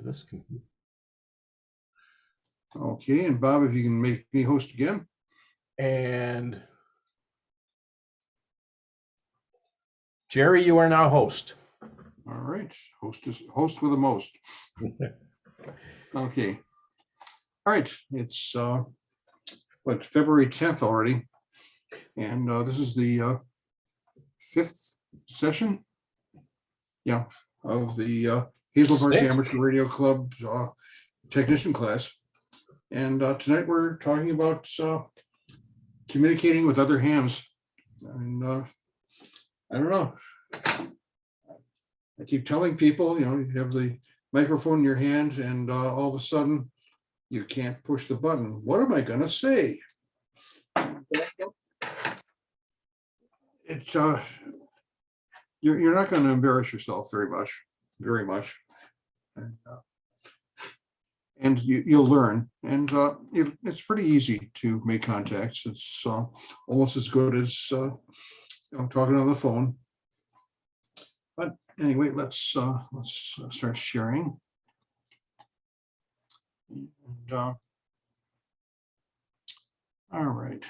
to this computer. Okay, and Bob, if you can make me host again. And Jerry, you are now host. All right, host with the most. Okay. All right, it's February 10th already, and this is the fifth session, yeah, of the Hazel Park Sixth. Amateur Radio Club technician class. And tonight we're talking about communicating with other hams. And I don't know. I keep telling people, you have the microphone in your hand, and all of a sudden you can't push the button. What am I going to say? It's you're not going to embarrass yourself very much, and you'll learn. And it's pretty easy to make contacts. It's almost as good as talking on the phone. But anyway, let's start sharing. And, all right.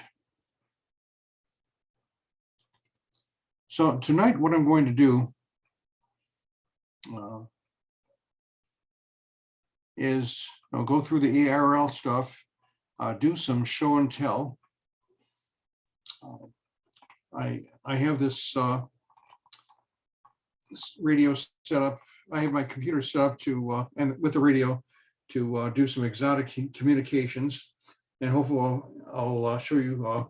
So tonight, what I'm going to do is I'll go through the ARL stuff, do some show and tell. I have this radio set up. I have my computer set up to and with the radio to do some exotic communications, and hopefully I'll show you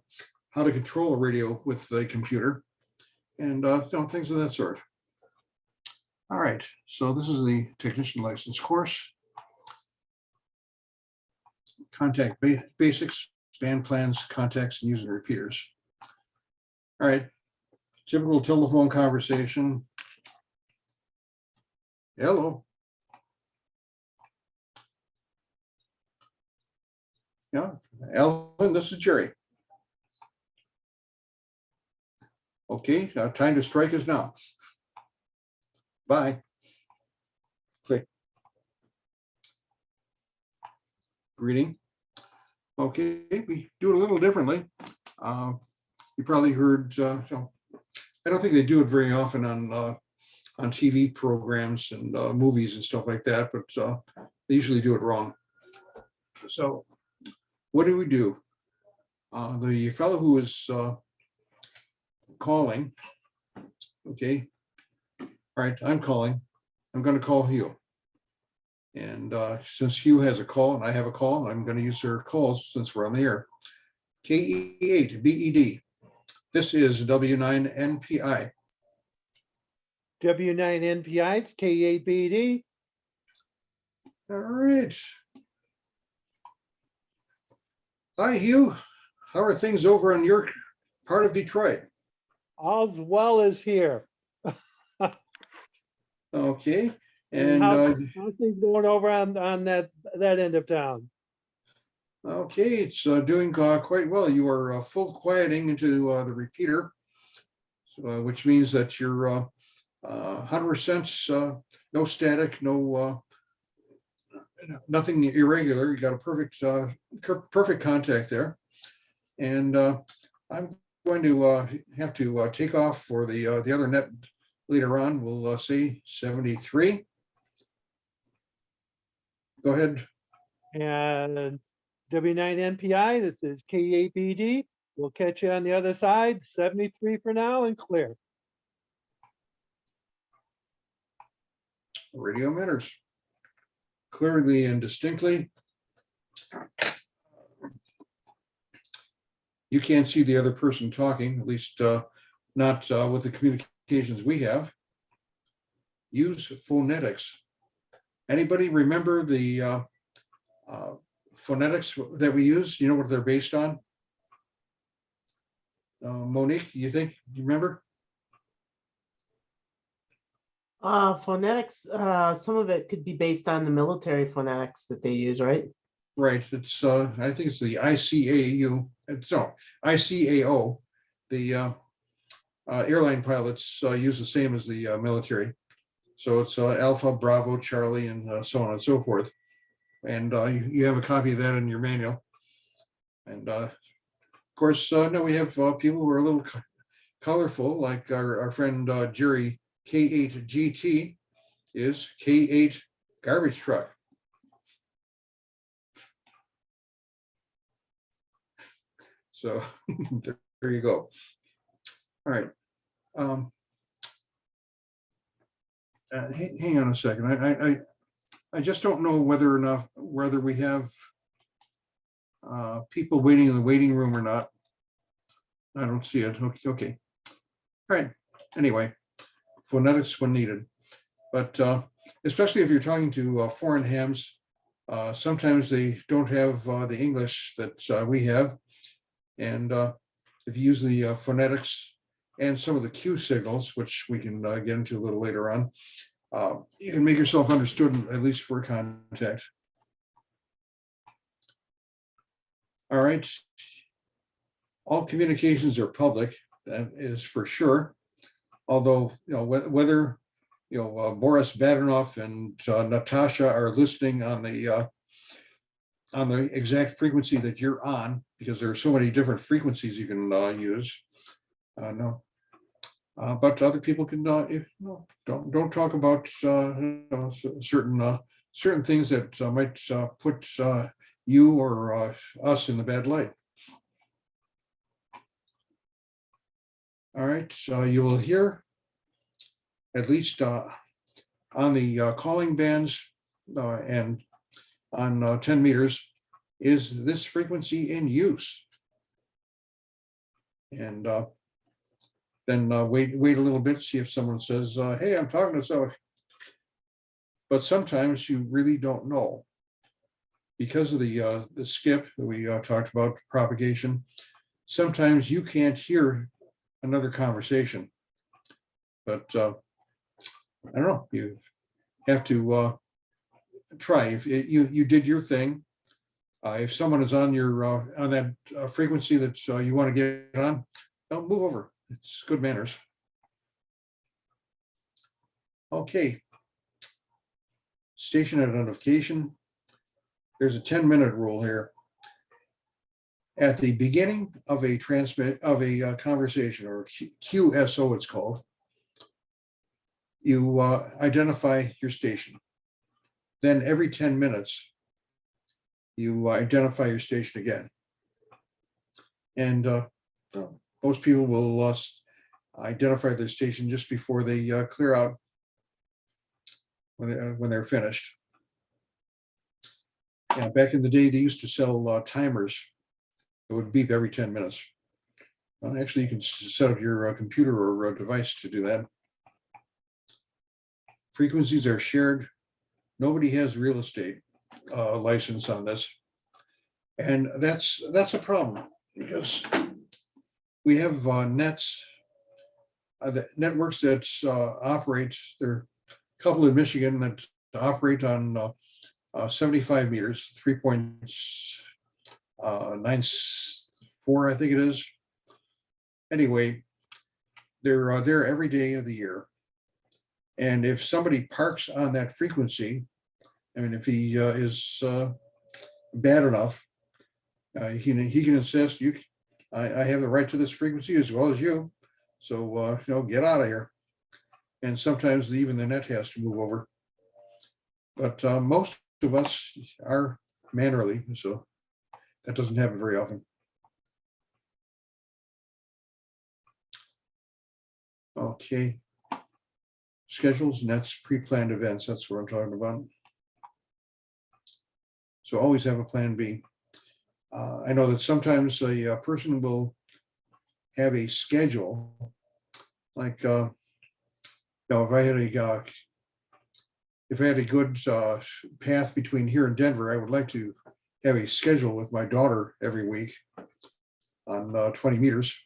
how to control a radio with the computer, and things of that sort. All right, so this is the technician license course. Contact basics, band plans, contacts, and user repeaters. All right, typical telephone conversation. Hello. Yeah, Alvin, this is Jerry. Okay, time to strike is now. Bye. Click. Greeting. Okay, we do it a little differently. You probably heard, I don't think they do it very often on TV programs and movies and stuff like that, but they usually do it wrong. So what do we do? The fellow who is calling, okay, all right, I'm calling. I'm going to call Hugh. And since Hugh has a call and I have a call, I'm going to use their calls since we're on the air. KE8BED. This is W9NPI. W9NPI is KE8BED. All right. Hi, Hugh. How are things over in your part of Detroit? All's well as here. Okay. And how's things going over on that end of town? Okay, it's doing quite well. You are full quieting into the repeater, so, which means that you're 100% no static, no nothing irregular. You got a perfect contact there, and I'm going to have to take off for the other net later on. We'll say 73. Go ahead. And W9NPI, this is KE8BD. We'll catch you on the other side. 73 for now and clear. Radio matters clearly and distinctly. You can't see the other person talking, at least not with the communications we have. Use phonetics. Anybody remember the phonetics that we use? You know what they're based on? Monique, you remember? Phonetics, some of it could be based on the military phonetics that they use, right? Right. It's I think it's the ICAO. ICAO. The airline pilots use the same as the military. So it's Alpha, Bravo, Charlie, and so on and so forth. And you have a copy of that in your manual. And of course, no, we have people who are a little colorful, like our friend Jerry K8GT is K8 garbage truck. So there you go. All right. Hang on a second. I just don't know whether we have people waiting in the waiting room or not. I don't see it. Okay. All right. Anyway, phonetics when needed. But especially if you're talking to foreign hams, sometimes they don't have the English that we have. And if you use the phonetics and some of the Q signals, which we can get into a little later on, you can make yourself understood, at least for contact. All right. All communications are public, that is for sure. Although, whether Boris Badenov and Natasha are listening on the exact frequency that you're on, because there are so many different frequencies you can use. No, but other people can don't talk about certain things that might put you or us in the bad light. All right, you will hear, at least on the calling bands and on 10 meters, is this frequency in use? And then wait a little bit, see if someone says, hey, I'm talking to someone. But sometimes you really don't know. Because of the skip that we talked about, propagation, sometimes you can't hear another conversation. But I don't know, you have to try. If you did your thing, if someone is on your on that frequency that you want to get on, don't move over. It's good manners. Okay. Station identification. There's a 10-minute rule here. At the beginning of a conversation, or QSO it's called, you identify your station. Then every 10 minutes, you identify your station again. And most people will identify their station just before they clear out when they're finished. Yeah, back in the day, they used to sell timers. It would beep every 10 minutes. Actually, you can set up your computer or device to do that. Frequencies are shared. Nobody has real estate license on this. And that's a problem, because we have nets, the networks that operate. There are a couple in Michigan that operate on 75 meters, 3.94, I think it is. Anyway, they're there every day of the year. And if somebody parks on that frequency, I mean, if he is bad enough, he can insist, I have the right to this frequency as well as you. So, get out of here. And sometimes even the net has to move over. But most of us are manually, so that doesn't happen very often. Okay. Schedules, nets, pre-planned events, that's what I'm talking about. So always have a plan B. I know that sometimes a person will have a schedule, like, if I had a good path between here and Denver, I would like to have a schedule with my daughter every week on 20 meters,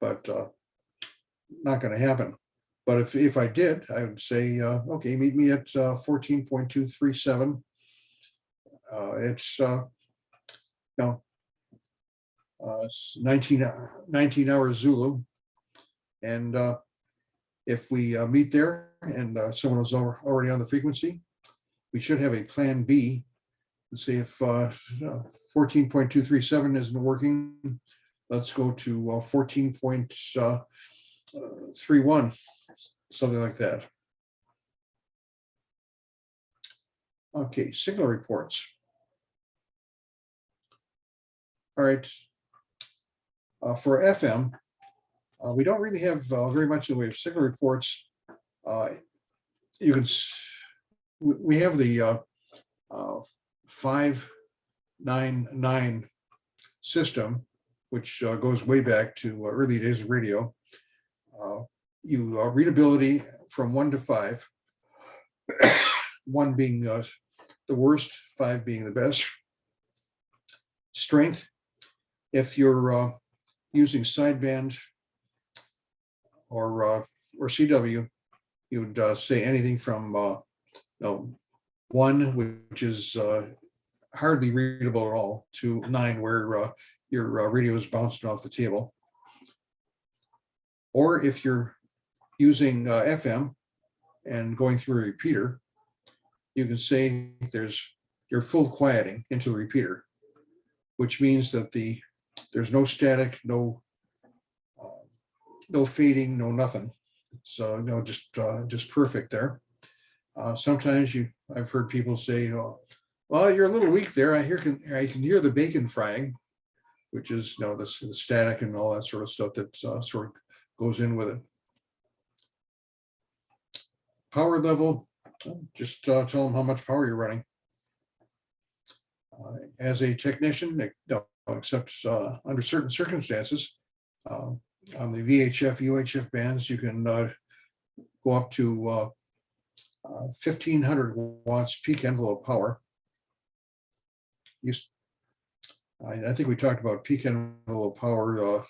but not going to happen. But if I did, I would say, okay, meet me at 14.237. It's it's 19 hours Zulu, and if we meet there, and someone is already on the frequency, we should have a plan B. Let's see if 14.237 isn't working. Let's go to 14.31, something like that. Okay, signal reports. All right. For FM, we don't really have very much in the way of signal reports. You can, we have the 599 system, which goes way back to early days of radio. Readability from 1 to 5, 1 being the worst, 5 being the best. Strength, if you're using sideband or CW, you'd say anything from 1, which is hardly readable at all, to 9, where your radio is bouncing off the table. Or if you're using FM and going through a repeater, you can say you're full quieting into the repeater, which means that there's no static, no fading, no nothing. It's just perfect there. Sometimes I've heard people say, well, you're a little weak there. I can hear the bacon frying, which is the static and all that sort of stuff that sort of goes in with it. Power level, just tell them how much power you're running. As a technician, except under certain circumstances, on the VHF, UHF bands, you can go up to 1500 watts peak envelope power. I think we talked about peak envelope power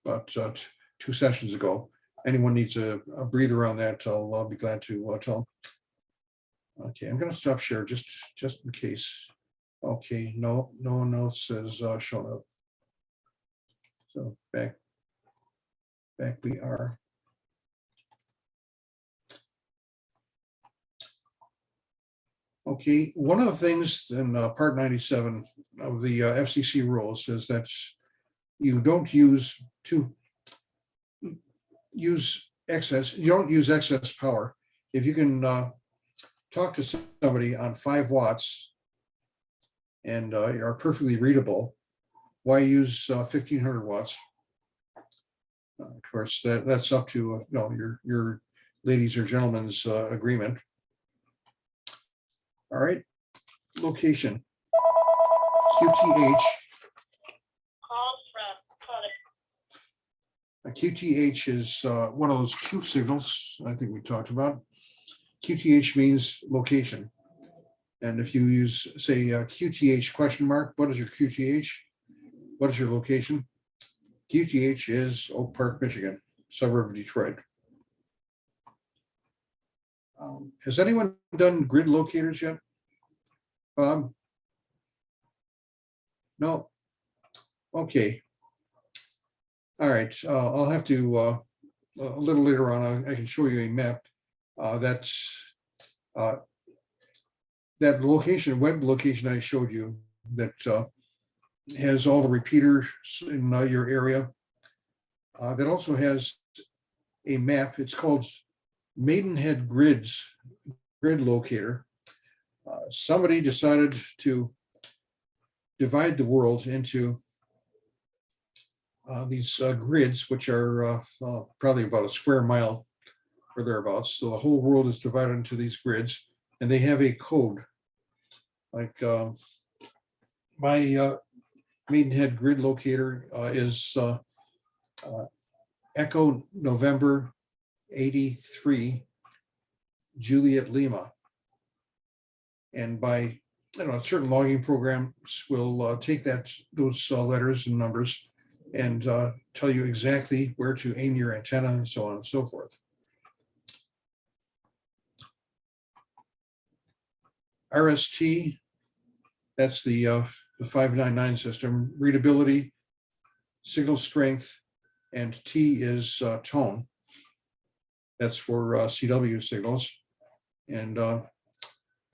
about 2 sessions ago. Anyone needs a breather on that, I'll be glad to tell them. Okay, I'm going to stop share just in case. Okay, no one else has shown up. So back we are. Okay, one of the things in part 97 of the FCC rules is that you don't use excess power. If you can talk to somebody on 5 watts and are perfectly readable, why use 1500 watts? Of course, that's up to your ladies or gentlemen's agreement. All right, location, QTH. QTH is one of those Q signals I think we talked about. QTH means location. And if you use, say, QTH question mark, what is your QTH? What is your location? QTH is Oak Park, Michigan, suburb of Detroit. Has anyone done grid locators yet? No. Okay. All right. I'll have to a little later on. I can show you a map. That's that location, web location I showed you that has all the repeaters in your area. That also has a map. It's called Maidenhead Grid Locator. Somebody decided to divide the world into these grids, which are probably about a square mile or thereabouts. So the whole world is divided into these grids, and they have a code. Like my Maidenhead Grid Locator is Echo November 83 Juliet Lima. And by certain logging programs will take those letters and numbers and tell you exactly where to aim your antenna and so on and so forth. RST, that's the 599 system. Readability, signal strength, and T is tone. That's for CW signals. And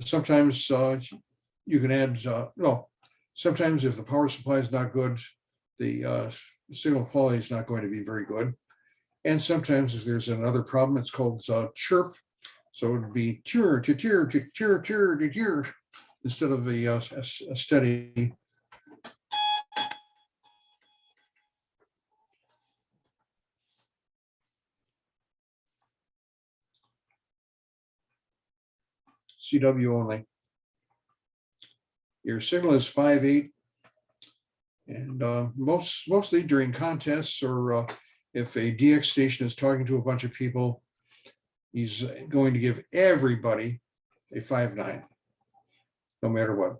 sometimes you can add, well, sometimes if the power supply is not good, the signal quality is not going to be very good. And sometimes if there's another problem, it's called chirp. So it would be cheer, cheer, cheer, cheer, cheer, cheer, instead of a steady. CW only. Your signal is 5/8, and mostly during contests or if a DX station is talking to a bunch of people, he's going to give everybody a 5/9, no matter what.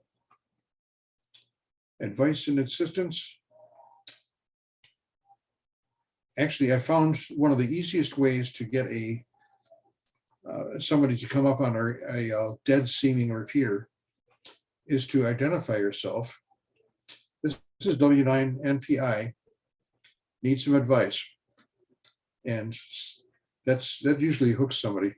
Advice and assistance. Actually, I found one of the easiest ways to get somebody to come up on a dead seeming repeater is to identify yourself. This is W9NPI, need some advice. And that usually hooks somebody.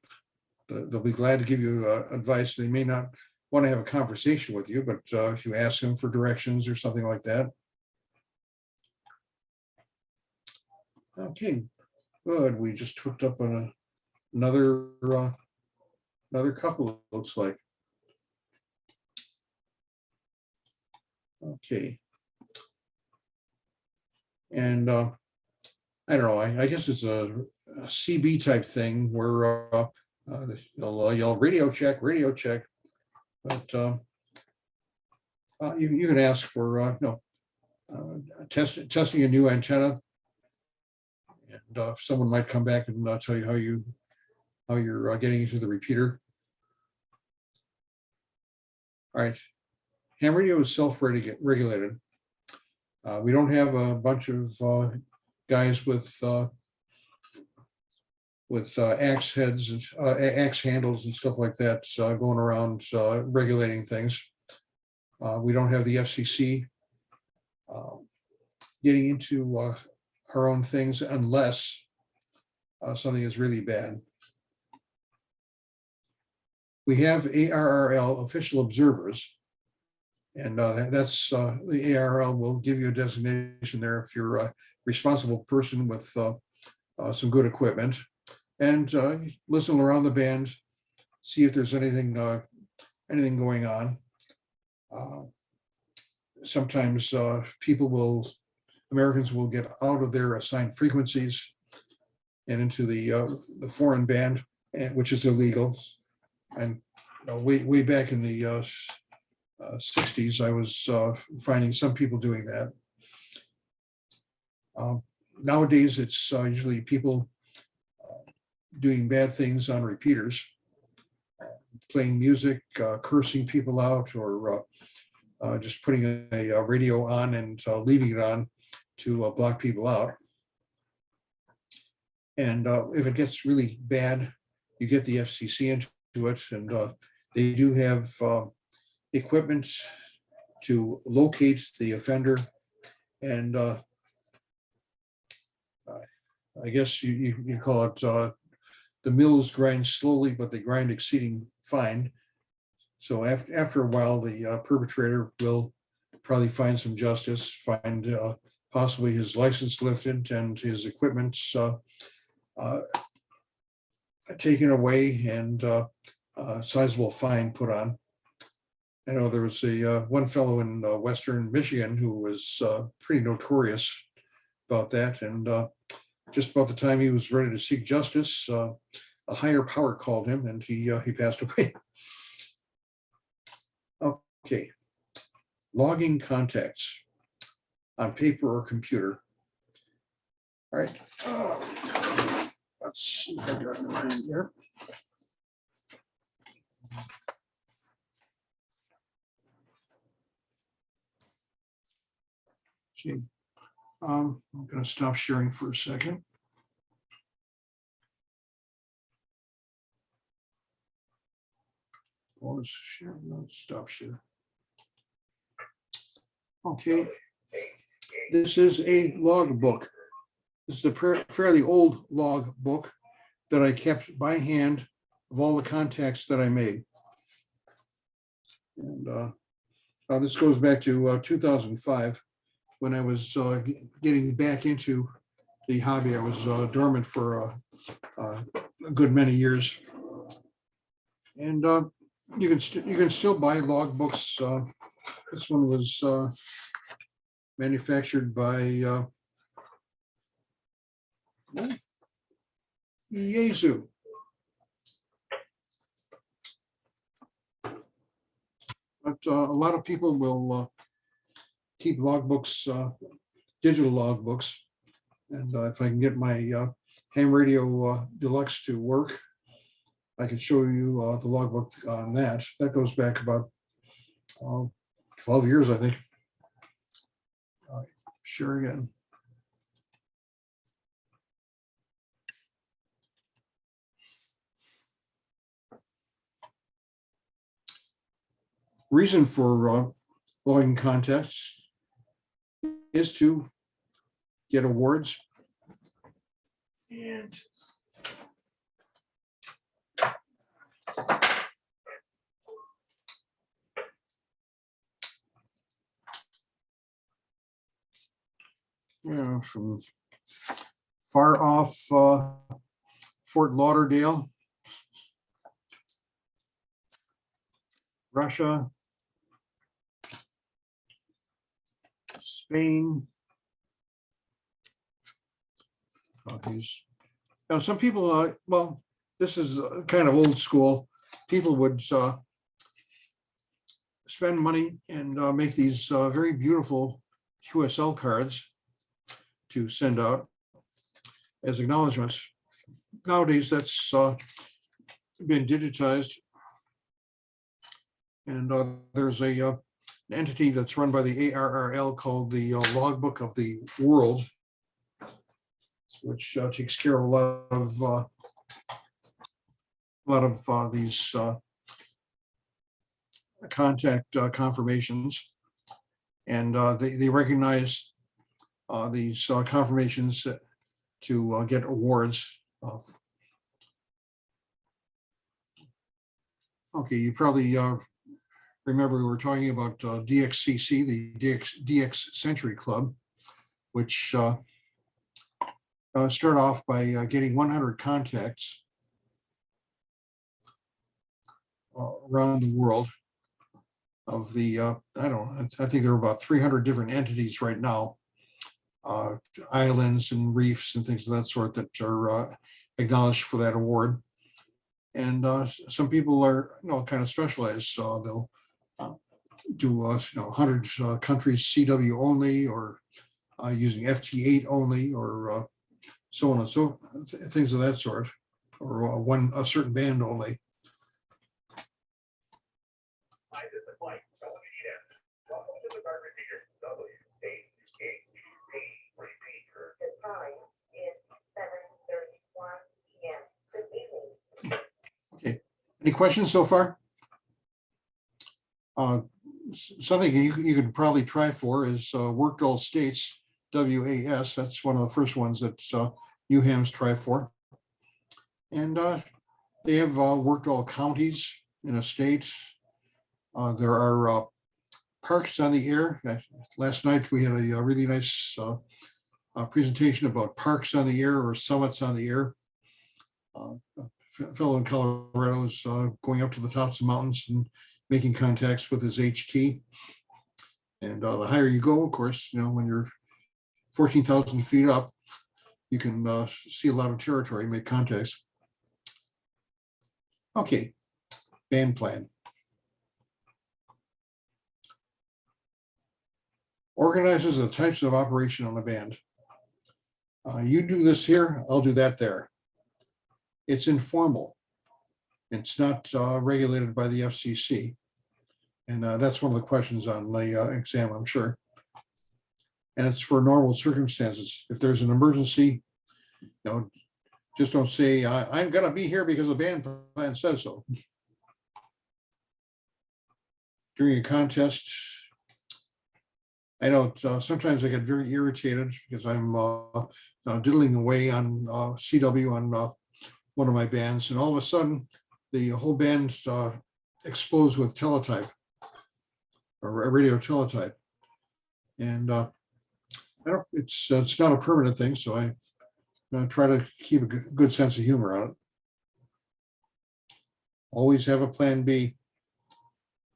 They'll be glad to give you advice. They may not want to have a conversation with you, but if you ask them for directions or something like that. Okay, good. We just hooked up on another couple, it looks like. Okay. And I don't know, I guess it's a CB type thing where they'll yell radio check, but you can ask for testing a new antenna, and someone might come back and tell you how you're getting into the repeater. All right, ham radio is self-regulated. We don't have a bunch of guys with axe heads, axe handles and stuff like that going around regulating things. We don't have the FCC getting into our own things unless something is really bad. We have ARRL official observers, and that's the ARRL will give you a designation there if you're a responsible person with some good equipment, and listen around the band, see if there's anything going on. Sometimes Americans will get out of their assigned frequencies and into the foreign band, which is illegal. And way back in the 60s, I was finding some people doing that. Nowadays, it's usually people doing bad things on repeaters, playing music, cursing people out, or just putting a radio on and leaving it on to block people out. And if it gets really bad, you get the FCC into it, and they do have equipment to locate the offender. And I guess you call it the mills grind slowly, but they grind exceeding fine. So after a while, the perpetrator will probably find some justice, find possibly his license lifted and his equipment taken away, and a sizable fine put on. I know there was one fellow in Western Michigan who was pretty notorious about that, and just about the time he was ready to seek justice, a higher power called him, and he passed away. Okay, logging contacts on paper or computer. All right, let's see if I got mine here. Okay, I'm going to stop sharing for a second. Pause share, no, stop share. Okay, this is a log book. This is a fairly old log book that I kept by hand of all the contacts that I made. And this goes back to 2005, when I was getting back into the hobby. I was dormant for a good many years. And you can still buy logbooks. This one was manufactured by Yezu. But a lot of people will keep logbooks, digital logbooks. And if I can get my ham radio deluxe to work, I can show you the logbook on that. That goes back about 12 years, I think. All right, share again. Reason for logging contests is to get awards. And from far off Fort Lauderdale, Russia, Spain. Some people, well, this is kind of old school. People would spend money and make these very beautiful QSL cards to send out as acknowledgements. Nowadays, that's been digitized. And there's an entity that's run by the ARRL called the Logbook of the World, which takes care of a lot of these contact confirmations, and they recognize these confirmations to get awards. Okay, you probably remember we were talking about DXCC, the DX Century Club, which start off by getting 100 contacts around the world of the, I think there are about 300 different entities right now, islands and reefs and things of that sort that are acknowledged for that award. And some people are, kind of specialized, so they'll do, 100 countries CW only, or using FT8 only, or so on and so, things of that sort, or a certain band only. Okay, any questions so far? Something you could probably try for is worked all states, WAS. That's one of the first ones that UHAMs try for. And they have worked all counties in a state. There are parks on the air. Last night we had a really nice presentation about parks on the air or summits on the air. A fellow in Colorado is going up to the tops of mountains and making contacts with his HT. And the higher you go, of course, when you're 14,000 feet up, you can see a lot of territory, make contacts. Okay, band plan. Organizes the types of operation on the band. You do this here, I'll do that there. It's informal. It's not regulated by the FCC. And that's one of the questions on the exam, I'm sure. And it's for normal circumstances. If there's an emergency, just don't say, I'm going to be here because the band plan says so. During a contest, I know sometimes I get very irritated because I'm diddling away on CW on one of my bands, and all of a sudden, the whole band explodes with teletype or radio teletype. And I don't, it's not a permanent thing, so I try to keep a good sense of humor on it. Always have a plan B.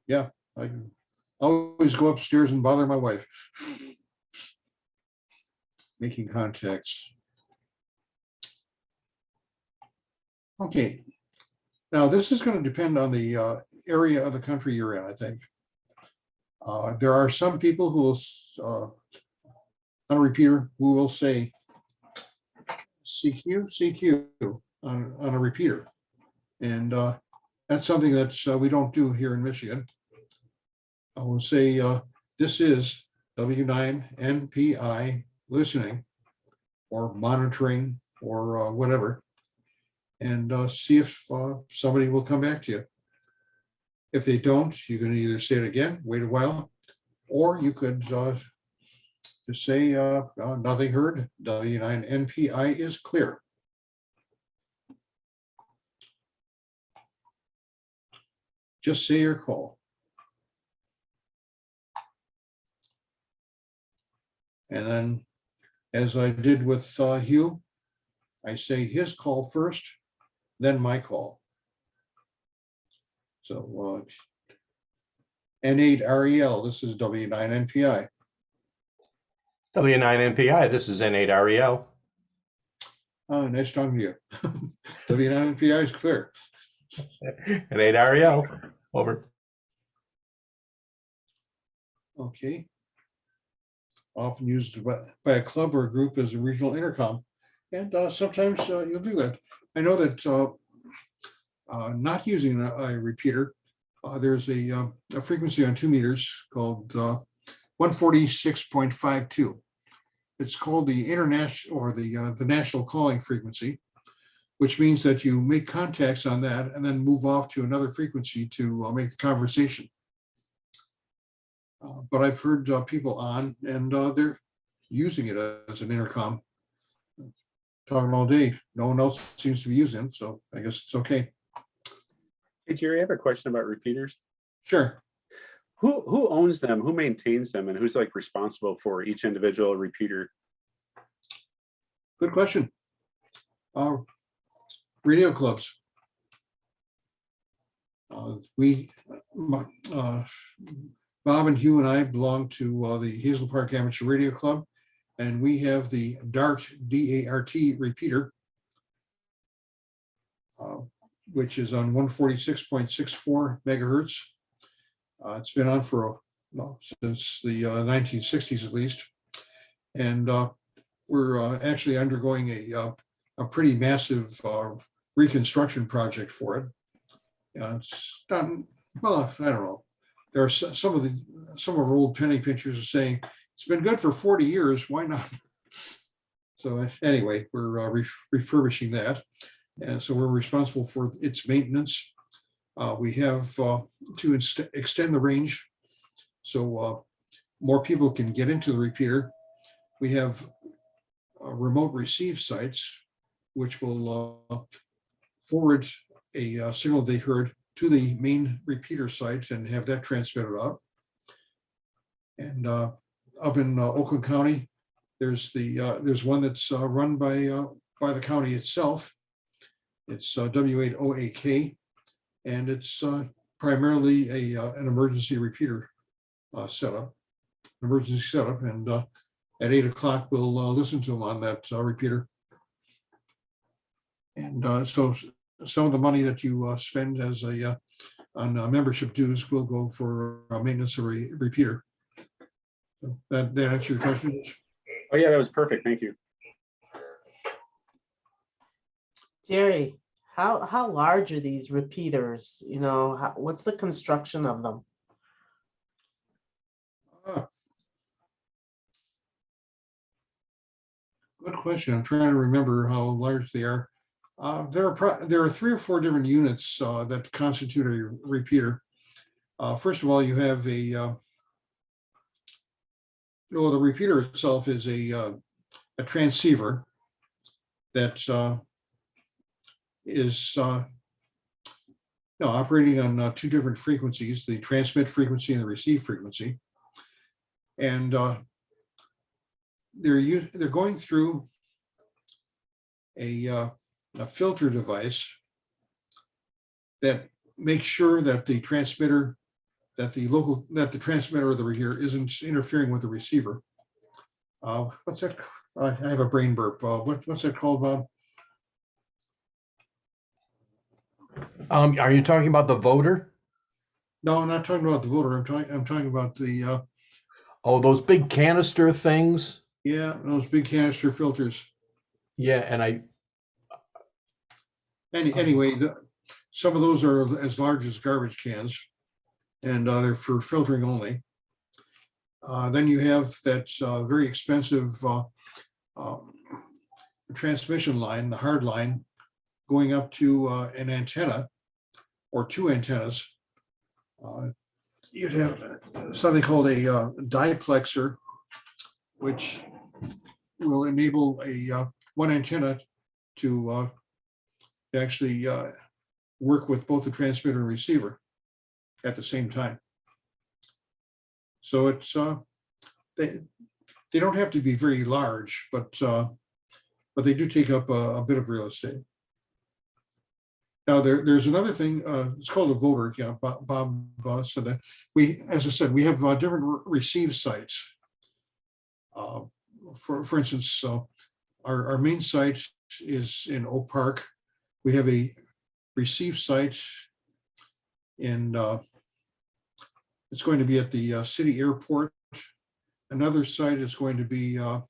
Yeah, I can always go upstairs and bother my wife. Making contacts. Okay. Now, this is going to depend on the area of the country you're in, I think. There are some people who will, on a repeater, who will say CQ, CQ on a repeater. And that's something that we don't do here in Michigan. I will say this is W9NPI listening or monitoring or whatever, and see if somebody will come back to you. If they don't, you can either say it again, wait a while, or you could just say nothing heard, W9NPI is clear. Just say your call. And then, as I did with Hugh, I say his call first, then my call. So N8REL, this is W9NPI. W9NPI, this is N8REL. Nice talking to you. W9NPI is clear. N8REL, over. Okay. Often used by a club or a group as a regional intercom. And sometimes you'll do that. I know that not using a repeater, there's a frequency on 2 meters called 146.52. It's called the international or the national calling frequency, which means that you make contacts on that and then move off to another frequency to make the conversation. But I've heard people on and they're using it as an intercom. Talking all day. No one else seems to be using it, so I guess it's okay. Hey, Jerry, I have a question about repeaters. Sure. Who owns them? Who maintains them? And who's like responsible for each individual repeater? Good question. Radio clubs. Bob and Hugh and I belong to the Hazel Park Amateur Radio Club, and we have the DART, D-A-R-T repeater, which is on 146.64 megahertz. It's been on for since the 1960s at least, and we're actually undergoing a pretty massive reconstruction project for it. It's done well. I don't know. There are some of our old penny pinchers are saying it's been good for 40 years. Why not? So anyway, we're refurbishing that, and so we're responsible for its maintenance. We have to extend the range so more people can get into the repeater. We have remote receive sites, which will forward a signal they heard to the main repeater site and have that transmitted out. And up in Oakland County, there's one that's run by the county itself. It's W8OAK, and it's primarily an emergency repeater setup, and at 8 o'clock we'll listen to them on that repeater. And so some of the money that you spend as on membership dues will go for maintenance of a repeater. So that answer your question? Oh yeah, that was perfect. Thank you. Jerry, how large are these repeaters? You know, what's the construction of them? Good question. I'm trying to remember how large they are. There are 3 or 4 different units that constitute a repeater. First of all, you have the repeater itself is a transceiver that is operating on two different frequencies, the transmit frequency and the receive frequency. And they're going through a filter device that makes sure that the transmitter, that the transmitter or the receiver isn't interfering with the receiver. What's that? I have a brain burp. What's that called, Bob? Are you talking about the voter? No, I'm not talking about the voter. I'm talking about the Oh, those big canister things? those big canister filters. Yeah, and Anyway, some of those are as large as garbage cans, and they're for filtering only. Then you have that very expensive transmission line, the hard line, going up to an antenna or two antennas. You'd have something called a diplexer, which will enable a one antenna to actually work with both the transmitter and receiver at the same time. So it's they don't have to be very large, but they do take up a bit of real estate. Now there's another thing. It's called a voter. Yeah, Bob said that. As I said, we have different receive sites. For instance, our main site is in Oak Park. We have a receive site in. It's going to be at the city airport. Another site is going to be up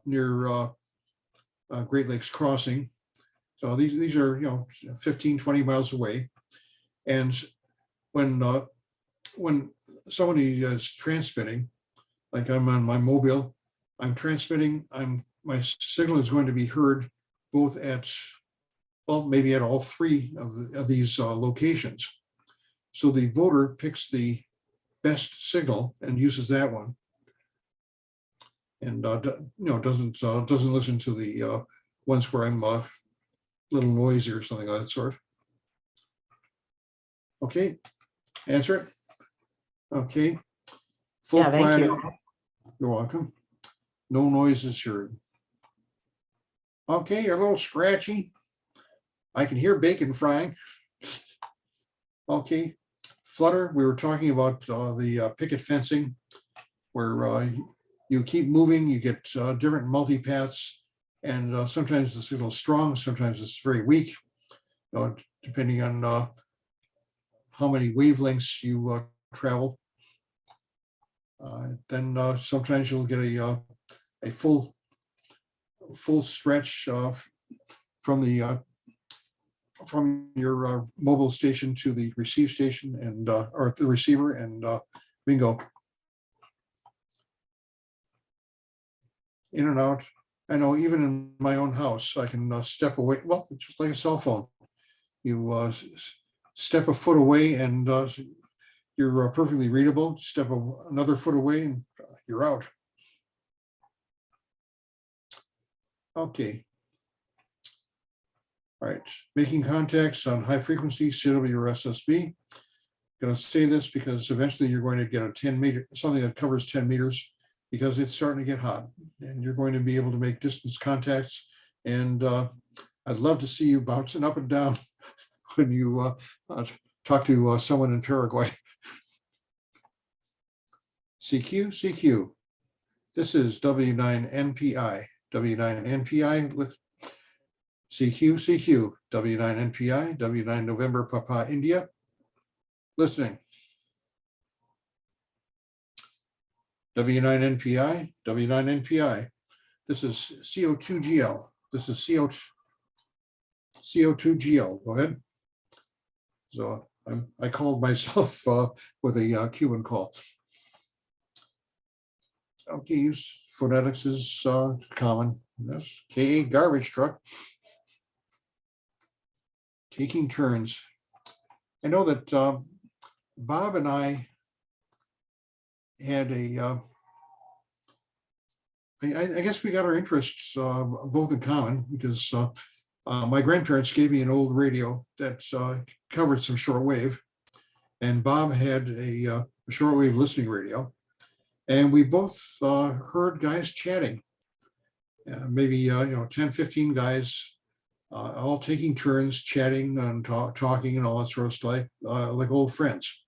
near Great Lakes Crossing. So these are 15, 20 miles away. And when somebody is transmitting, like I'm on my mobile, I'm transmitting, my signal is going to be heard both at, well, maybe at all three of these locations. So the voter picks the best signal and uses that one, and doesn't listen to the ones where I'm a little noisy or something of that sort. Okay, answer it. Okay. Full Yeah, thank quiet. you. You're welcome. No noise is heard. Okay, you're a little scratchy. I can hear bacon frying. Okay, flutter. We were talking about the picket fencing, where you keep moving, you get different multipaths, and sometimes the signal is strong, sometimes it's very weak, depending on how many wavelengths you travel. Then sometimes you'll get a full stretch from your mobile station to the receive station and or the receiver, and bingo. In and out. I know even in my own house, I can step away. Well, it's just like a cell phone. You step a foot away and you're perfectly readable. Step another foot away and you're out. Okay. All right, making contacts on high frequency CW or SSB. Going to say this because eventually you're going to get a 10 meter, something that covers 10 meters, because it's starting to get hot and you're going to be able to make distance contacts. And I'd love to see you bouncing up and down when you talk to someone in Paraguay. CQ. This is W9NPI. W9NPI. CQ, W9NPI, W9 November Papa India. Listening. W9NPI, W9NPI. This is CO2GL. This is CO2GL. Go ahead. So I called myself with a Cuban call. Okay, use phonetics is common. Yes, KA garbage truck. Taking turns. I know that Bob and I had I guess we got our interests both in common, because My grandparents gave me an old radio that covered some shortwave, and Bob had a shortwave listening radio, and we both heard guys chatting. Maybe 10, 15 guys, all taking turns chatting and talking and all that sort of stuff, like old friends.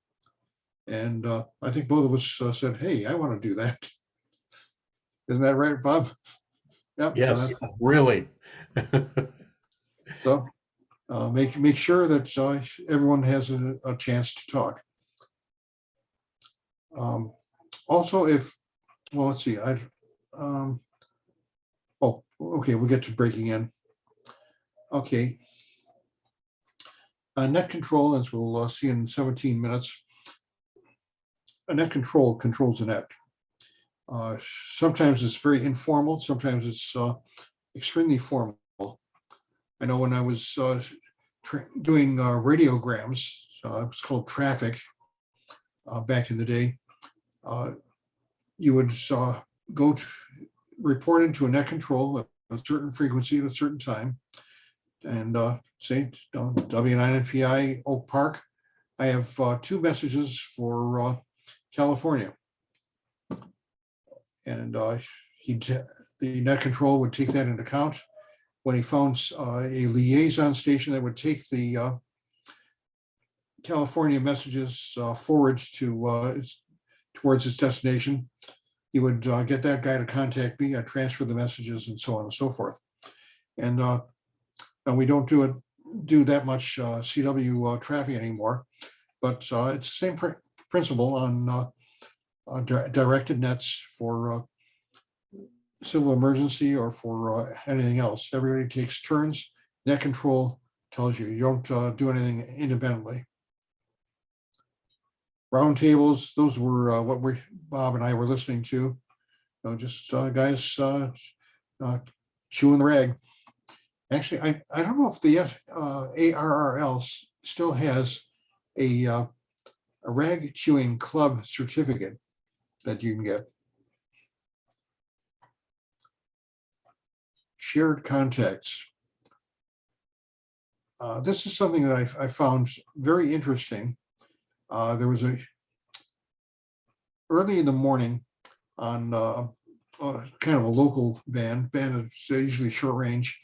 And I think both of us said, "Hey, I want to do that." Isn't that right, Bob? Yep. Yes, really. So make sure that everyone has a chance to talk. Also, let's see. Oh, okay. We'll get to breaking in. Okay. Net control, as we'll see in 17 minutes. A net control controls the net. Sometimes it's very informal. Sometimes it's extremely formal. I know when I was doing radiograms, it was called traffic back in the day. You would go to report into a net control at a certain frequency at a certain time, and say W9NPI Oak Park. I have 2 messages for California, and the net control would take that into account. When he found a liaison station that would take the California messages forwards to towards its destination, he would get that guy to contact me. I'd transfer the messages and so on and so forth. And we don't do that much CW traffic anymore, but it's the same principle on directed nets for civil emergency or for anything else. Everybody takes turns. Net control tells you don't do anything independently. Roundtables, those were what Bob and I were listening to. Just guys chewing the rag. Actually, I don't know if the ARRL still has a rag chewing club certificate that you can get. Shared contacts. This is something that I found very interesting. There was early in the morning on kind of a local band that's usually short range.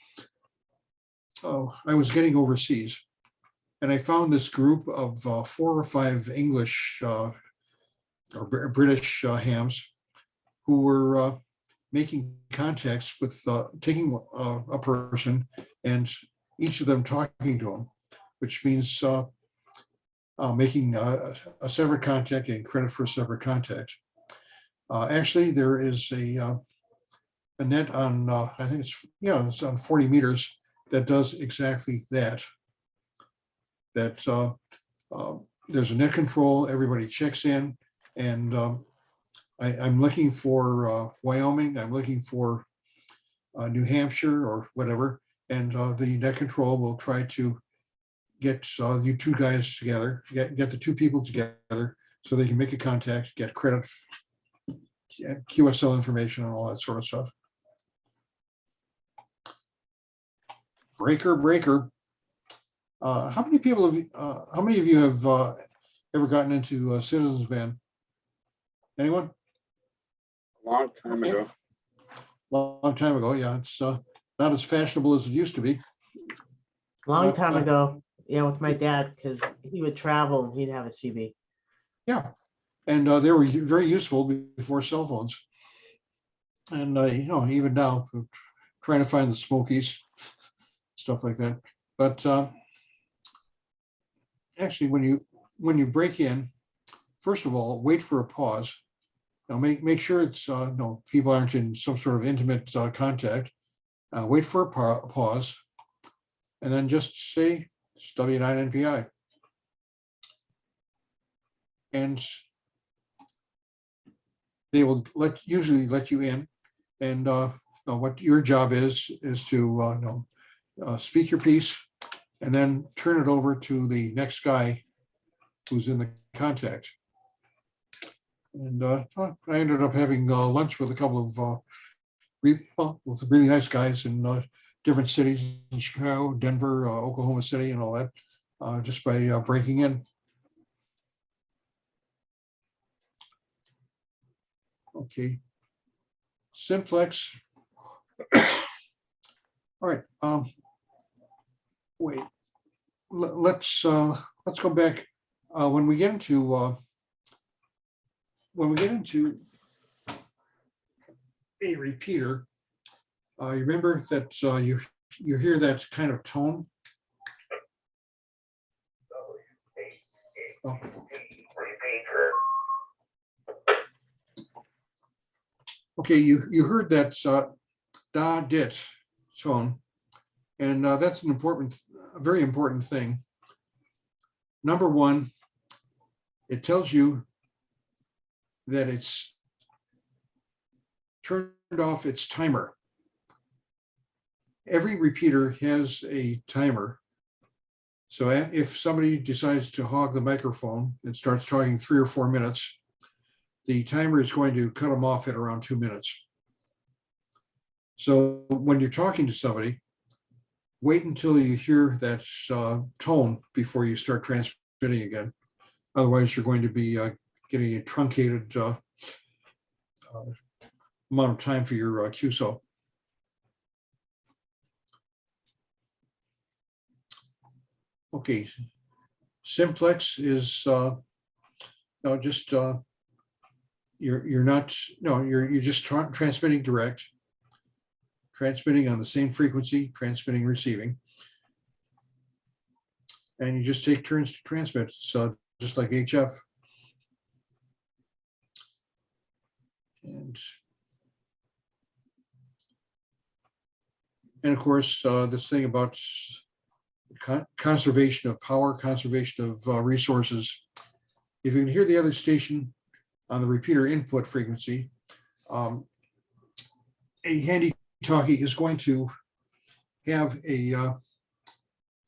I was getting overseas, and I found this group of 4 or 5 English or British hams who were making contacts with taking a person and each of them talking to him, which means making a separate contact and credit for a separate contact. Actually, there is a net on I think it's on 40 meters that does exactly that. That there's a net control. Everybody checks in, and I'm looking for Wyoming. I'm looking for New Hampshire or whatever, and the net control will try to get you 2 guys together, get the 2 people together, so they can make a contact, get credit, QSL information, and all that sort of stuff. Breaker. How many of you have ever gotten into Citizens Band? Anyone? A long time ago. Long time ago, yeah. It's not as fashionable as it used to be. Long time ago, yeah, with my dad, because he would travel and he'd have a CB. Yeah, and they were very useful before cell phones. And even now, trying to find the Smokies, stuff like that. But actually, when you break in, first of all, wait for a pause. Now make sure it's people aren't in some sort of intimate contact. Wait for a pause, and then just say it's W9NPI. And they will usually let you in. And what your job is to speak your piece and then turn it over to the next guy who's in the contact. And I ended up having lunch with a couple of really nice guys in different cities in Chicago, Denver, Oklahoma City, and all that, just by breaking in. Okay. Simplex. All right. Wait. Let's go back. When we get into a repeater, you remember that you hear that kind of tone. Oh. Okay, you heard that da dit tone, and that's a very important thing. Number one, it tells you that it's turned off its timer. Every repeater has a timer. So if somebody decides to hog the microphone and starts talking 3 or 4 minutes, the timer is going to cut them off at around 2 minutes. So when you're talking to somebody, wait until you hear that tone before you start transmitting again. Otherwise, you're going to be getting a truncated amount of time for your QSO. Okay, simplex is no, just you're just transmitting direct, transmitting on the same frequency, transmitting, receiving, and you just take turns to transmit. So just like HF. And of course, this thing about conservation of power, conservation of resources. If you can hear the other station on the repeater input frequency, a handy-talkie is going to have a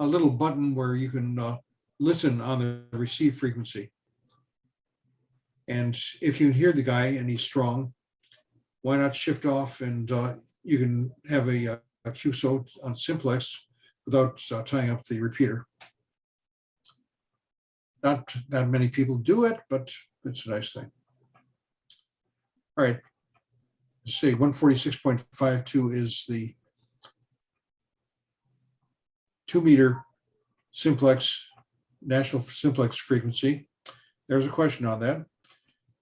little button where you can listen on the receive frequency. And if you hear the guy and he's strong, why not shift off and you can have a QSO on simplex without tying up the repeater. Not that many people do it, but it's a nice thing. All right, let's say 146.52 is the 2-meter simplex, national simplex frequency. There's a question on that.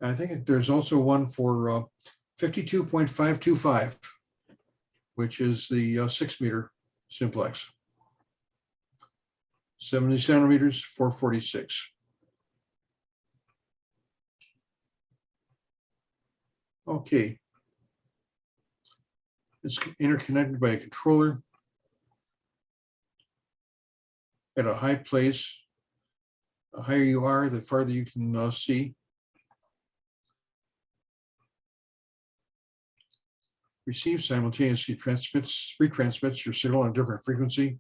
I think there's also one for 52.525, which is the 6-meter simplex. 70 centimeters, 446. Okay. It's interconnected by a controller at a high place. The higher you are, the farther you can see. Receive simultaneously retransmits your signal on a different frequency.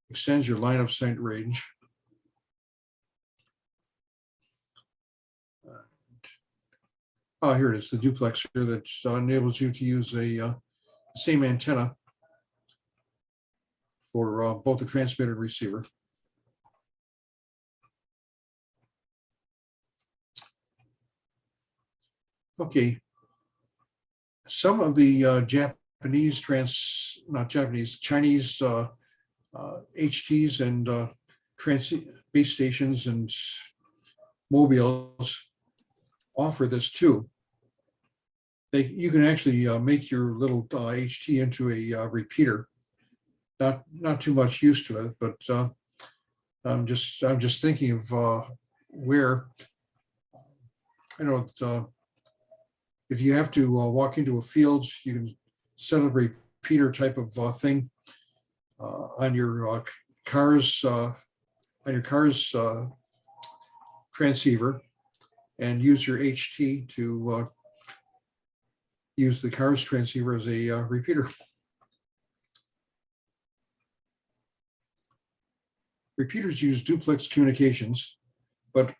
Extends your line of sight range. Oh, here it is, the duplexer that enables you to use a same antenna for both the transmitter and receiver. Okay. Some of the Chinese HTs and base stations and mobiles offer this too. You can actually make your little HT into a repeater. Not too much used to it, but I'm just thinking of where I know if you have to walk into a field, you can set up a repeater type of thing on your car's transceiver, and use your HT to use the car's transceiver as a repeater. Repeaters use duplex communications, but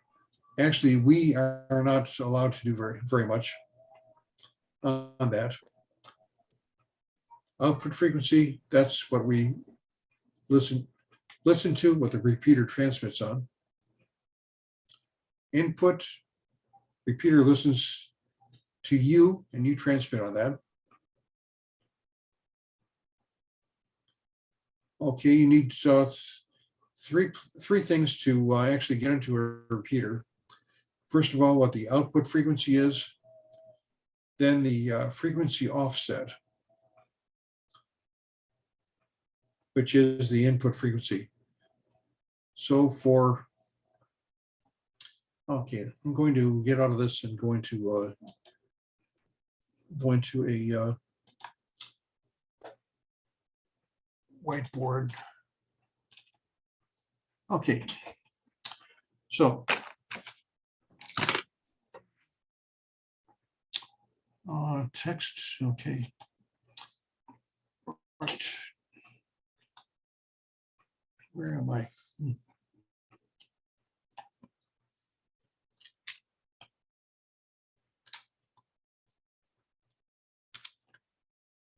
actually we are not allowed to do very much on that. Output frequency, that's what we listen to, what the repeater transmits on. Input, repeater listens to you and you transmit on that. Okay, you need three things to actually get into a repeater. First of all, what the output frequency is, then the frequency offset, which is the input frequency. So okay, I'm going to get out of this and go into a whiteboard. Okay, so text, okay. Right. Where am I?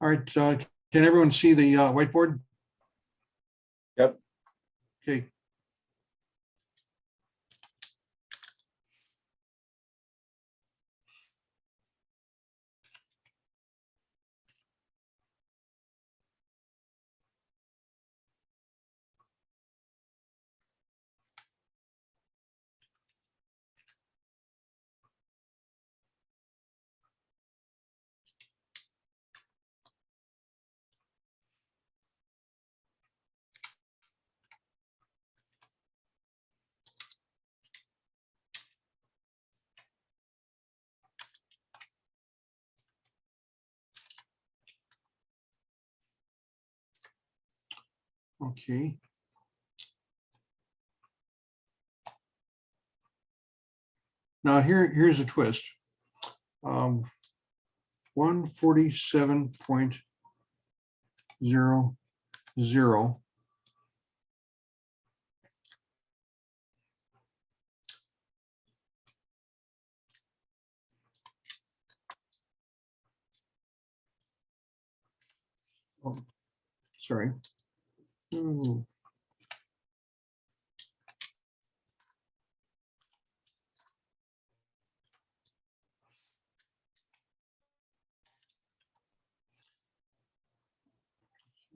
All right, can everyone see the whiteboard? Yep. Okay. Okay. Now here's a twist. 147.00. Oh, sorry. Ooh.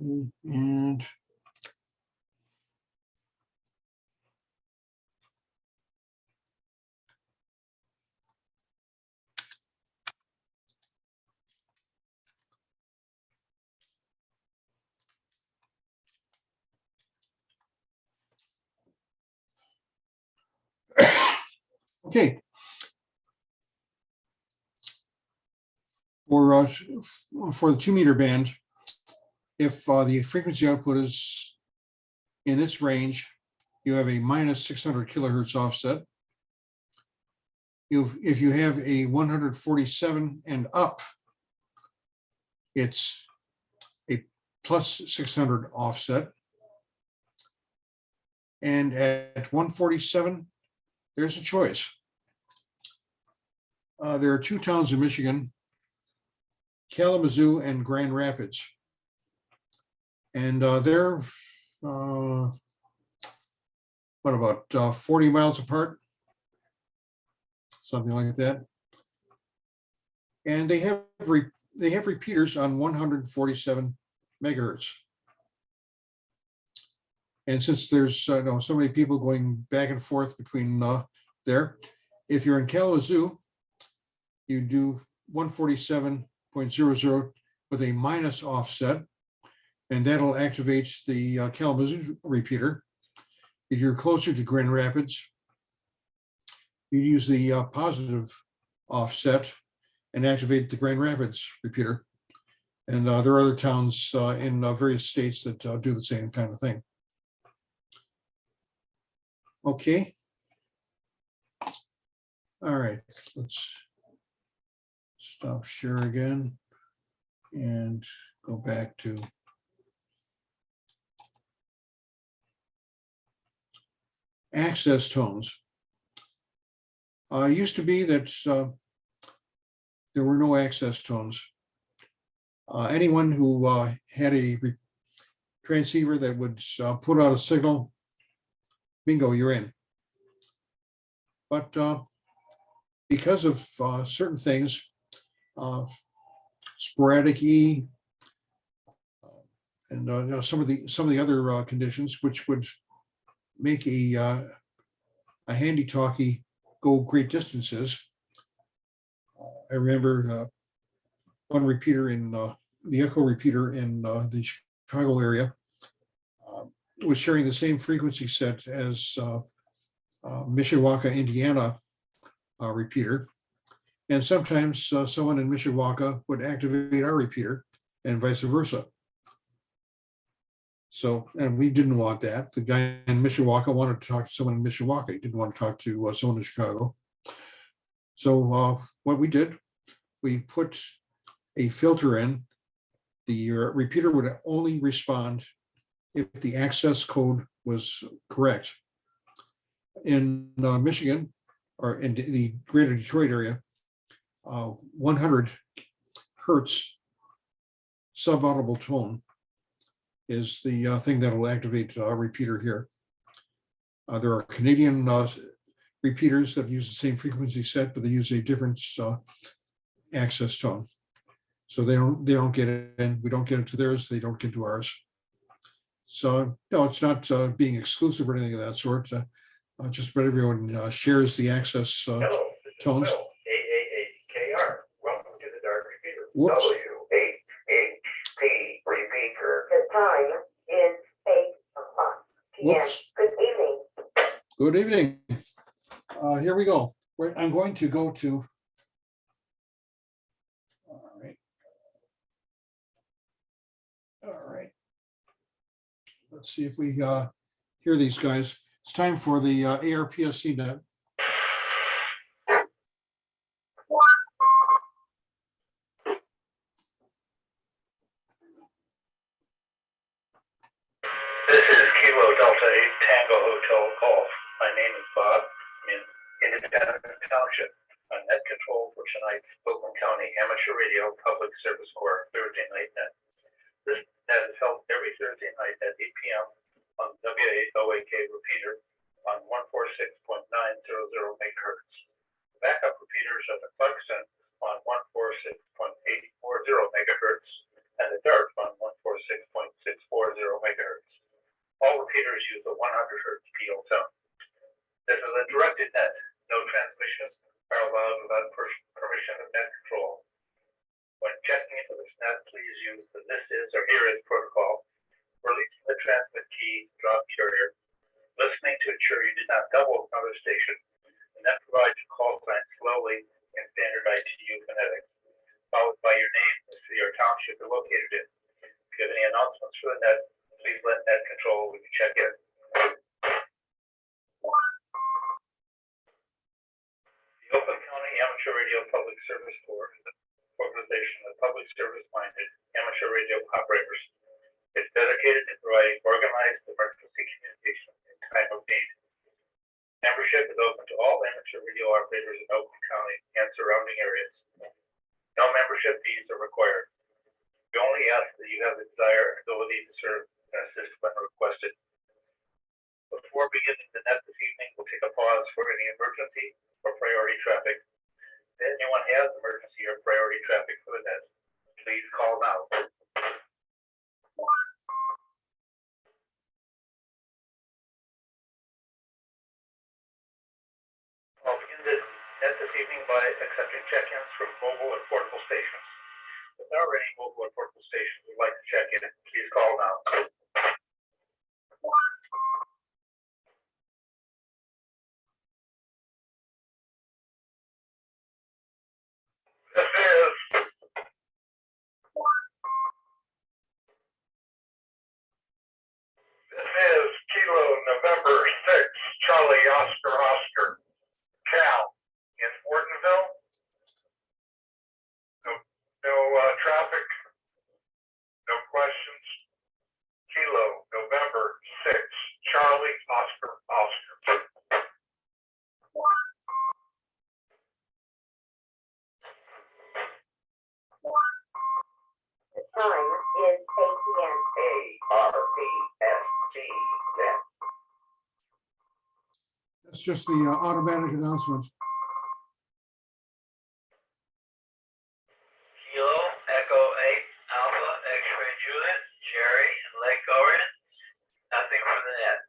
And okay. For the 2-meter band, if the frequency output is in this range, you have a minus 600 kilohertz offset. If you have a 147 and up, it's a plus 600 offset. And at 147, there's a choice. There are 2 towns in Michigan, Kalamazoo and Grand Rapids. And they're, what about 40 miles apart? Something like that. And they have repeaters on 147 megahertz. And since there's so many people going back and forth between there, if you're in Kalamazoo, you do 147.00 with a minus offset, and that'll activate the Kalamazoo repeater. If you're closer to Grand Rapids, you use the positive offset and activate the Grand Rapids repeater. And there are other towns in various states that do the same kind of thing. Okay. All right, let's stop share again and go back to access tones. Used to be that there were no access tones. Anyone who had a transceiver that would put out a signal, bingo, you're in. But because of certain things, sporadic E, and some of the other conditions, which would make a handy talkie go great distances. I remember one repeater in the echo repeater in the Chicago area was sharing the same frequency set as Mishawaka, Indiana repeater. And sometimes someone in Mishawaka would activate our repeater and vice versa. So, and we didn't want that. The guy in Mishawaka wanted to talk to someone in Mishawaka. He didn't want to talk to someone in Chicago. So what we did, we put a filter in. The repeater would only respond if the access code was correct. In Michigan, or in the greater Detroit area, 100 hertz subaudible tone is the thing that will activate a repeater here. There are Canadian repeaters that use the same frequency set, but they use a different access tone. So they don't get it in. We don't get into theirs. They don't get to ours. So no, it's not being exclusive or anything of that sort. Just about everyone shares the access tones. AAHKR. Welcome to the dark repeater. Whoops. WHHP repeater. The time is 8:00 p.m. Whoops. Good evening. Good evening. Here we go. I'm going to go to. All right. All right. Let's see if we hear these guys. It's time for the ARPSC net. This is Kilo Delta 8 Tango Hotel Golf. My name is Bob. I'm in Independence Township. I'm net control for tonight's Oakland County Amateur Radio Public Service Corps Thursday night net. This net is held every Thursday night at 8 p.m. on WAOAK repeater on 146.900 megahertz. The backup repeaters are the Clarkson on 146.840 megahertz and the Dart on 146.640 megahertz. All repeaters use a 100 hertz PL tone. This is a directed net. No transmission are allowed without permission of net control. When checking into this net, please use the this is or here is protocol. Releasing the transmit key, drop carrier. Listening to ensure you did not double another station. The net provides your call sign slowly in standard ITU phonetics, followed by your name, the city or township you're located in. If you have any announcements for the net, please let net control when you check in. The Oakland County Amateur Radio Public Service Corps is an organization of public service-minded amateur radio operators. It's dedicated to providing organized emergency communication in time of need. Membership is open to all amateur radio operators in Oakland County and surrounding areas. No membership fees are required. We only ask that you have the desire and ability to serve and assist when requested. Before beginning the net this evening, we'll take a pause for any emergency or priority traffic. If anyone has emergency or priority traffic for the net, please call now. I'll begin this net this evening by accepting check-ins from mobile and portable stations. If there are any mobile or portable stations who'd like to check in, please call now. This is Kilo November 6, Charlie Oscar, Cal in Ortonville. No traffic, no questions. Kilo November 6, Charlie Oscar. is ATN ARPSG net. That's just the automatic announcement. Kilo Echo 8 Alpha X-ray Juliet, Jerry, and Lake Orion. Nothing for the net.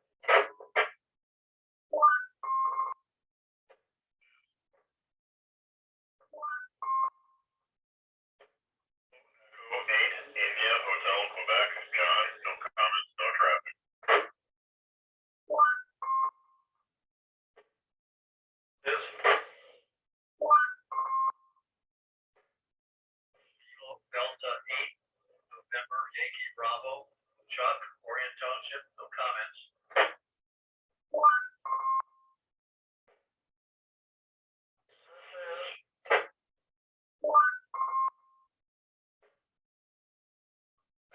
Eight, India, Hotel, Quebec, John, no comments, no traffic. This. Delta 8, November, Yankee Bravo, Chuck, Orion Township, no comments.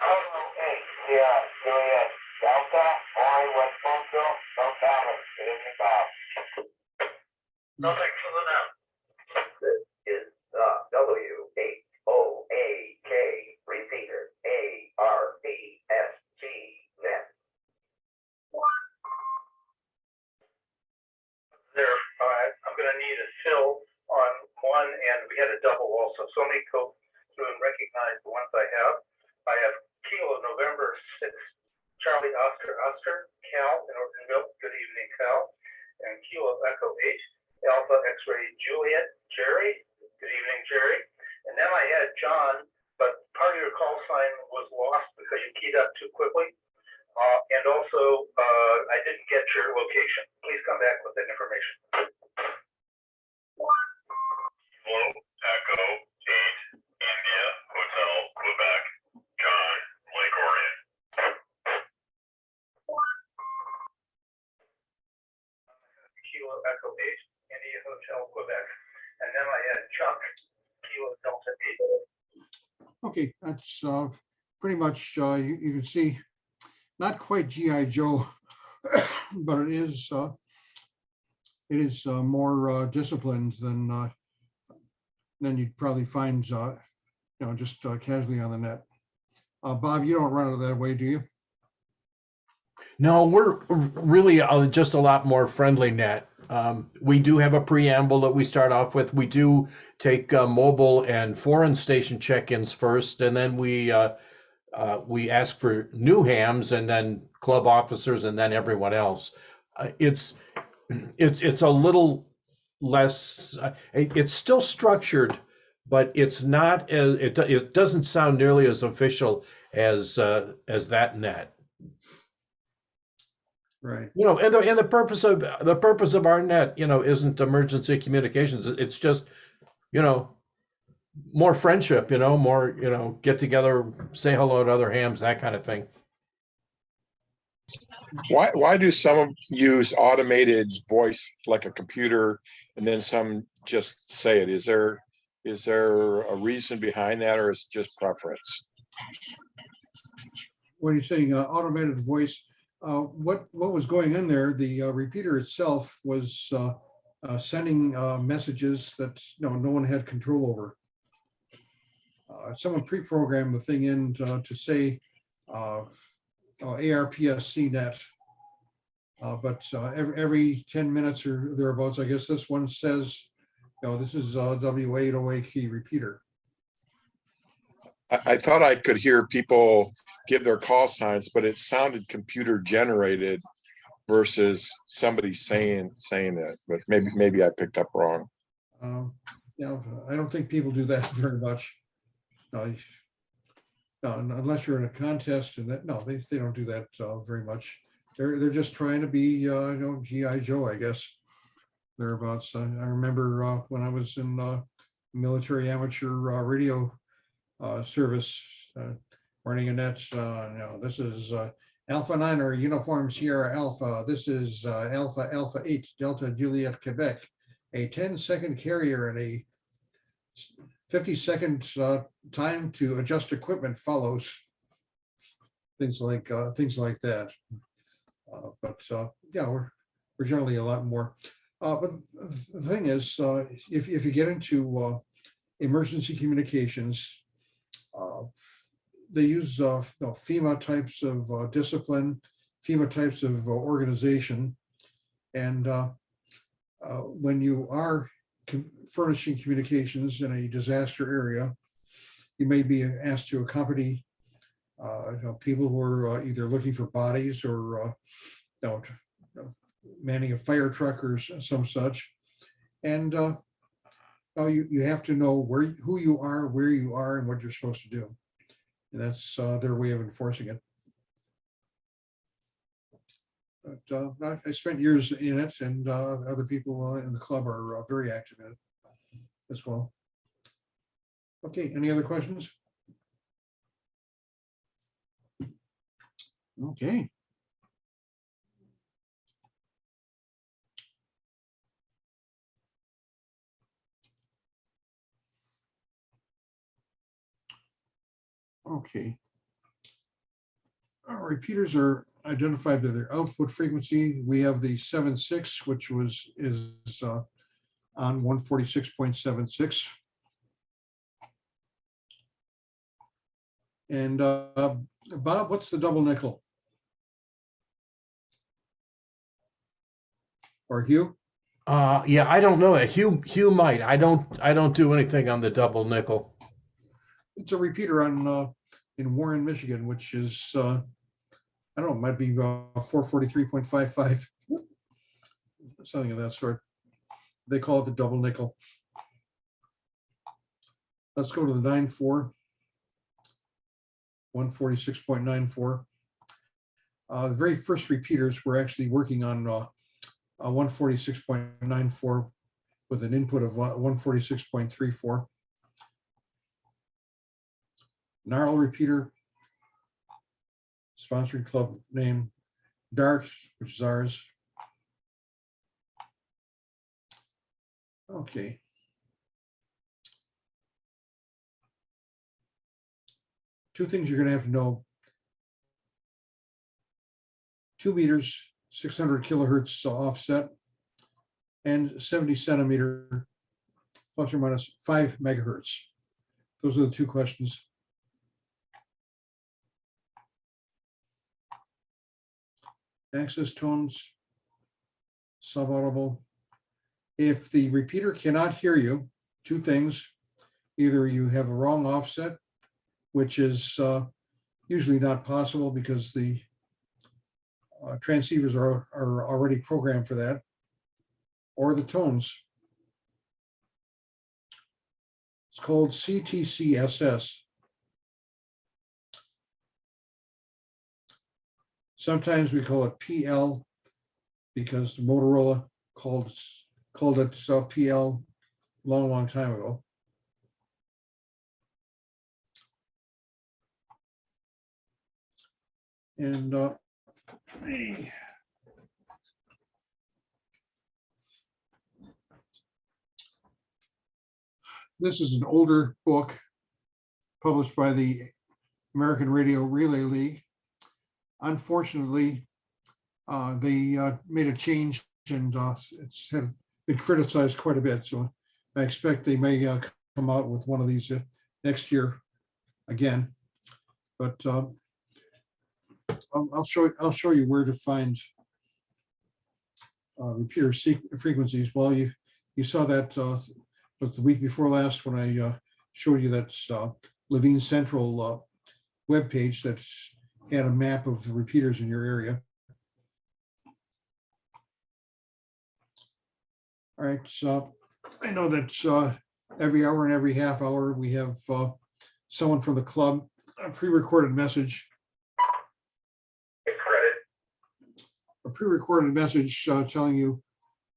Alpha 8, yeah, Juliet, Delta, Ori, West Punkville, no comments, good evening, Bob. Nothing for the now. This is the W8OAK repeater, ARPSG net. There, I'm gonna need a fill on one, and we had a double also, so let me go through and recognize the ones I have. I have Kilo November 6, Charlie Oscar, Cal in Ortonville, good evening, Cal. And Kilo Echo 8, Alpha X-ray Juliet, Jerry, good evening, Jerry. And then I had John, but part of your call sign was lost because you keyed up too quickly. And also, I didn't get your location. Please come back with that information. Hello, Echo 8, India, Hotel, Quebec, John, Lake Orion. Kilo Echo 8, India, Hotel, Quebec. And then I had Chuck, Kilo Delta 8. Okay, that's pretty much, you can see, not quite GI Joe, but it is more disciplined than you'd probably find, just casually on the net. Bob, you don't run it that way, do you? No, we're really just a lot more friendly net. We do have a preamble that we start off with. We do take mobile and foreign station check-ins first, and then we ask for new hams, and then club officers, and then everyone else. It's a little less. It's still structured, but it's not as it doesn't sound nearly as official as that net. Right. And the purpose of our net, isn't emergency communications. It's just, more friendship, more, get together, say hello to other hams, that kind of thing. Why do some use automated voice like a computer and then some just say it? Is there a reason behind that, or is it just preference? When you're saying automated voice, what was going in there, the repeater itself was sending messages that no one had control over. Someone pre-programmed the thing in to say ARPSC net, but every 10 minutes or thereabouts, I guess this one says, this is W8OAK repeater. I thought I could hear people give their call signs, but it sounded computer generated versus somebody saying it. But maybe I picked up wrong. I don't think people do that very much. No, unless you're in a contest, and that they don't do that very much. They're just trying to be GI Joe, I guess, thereabouts. I remember when I was in military amateur radio service, running a net. This is Alpha 9 or Uniform Sierra Alpha. This is Alpha 8 Delta Juliet Quebec. A 10-second carrier and a 50-second time to adjust equipment follows. Things like that. But we're generally a lot more. But the thing is, if you get into emergency communications, they use FEMA types of discipline, FEMA types of organization. And when you are furnishing communications in a disaster area, you may be asked to accompany people who are either looking for bodies or manning a fire truck or some such. And you have to know who you are, where you are, and what you're supposed to do. And that's their way of enforcing it. But I spent years in it, and other people in the club are very active in it as well. Okay, any other questions? Okay. Okay. Our repeaters are identified by their output frequency. We have the 7.6, which is on 146.76. And Bob, what's the double nickel? Or Hugh? Yeah, I don't know that. Hugh might. I don't do anything on the double nickel. It's a repeater on in Warren, Michigan, which is I don't know, it might be 443.55, something of that sort. They call it the double nickel. Let's go to the 9.4, 146.94. The very first repeaters were actually working on 146.94 with an input of 146.34. Gnarl repeater, sponsoring club name, Dart, which is ours. Okay. Two things you're going to have to know. 2 meters, 600 kilohertz offset, and 70 centimeter plus or minus 5 megahertz. Those are the two questions. Access tones, subaudible. If the repeater cannot hear you, two things: either you have a wrong offset, which is usually not possible because the transceivers are already programmed for that, or the tones. It's called CTCSS. Sometimes we call it PL because Motorola called it PL long time ago. And this is an older book published by the American Radio Relay League. Unfortunately, they made a change, and it's been criticized quite a bit. So I expect they may come out with one of these next year again. But I'll show you where to find repeater frequencies. Well, you saw that was the week before last when I showed you that Levine Central web page that's had a map of the repeaters in your area. All right, so I know that every hour and every half hour we have someone from the club, a pre-recorded message. A pre-recorded message telling you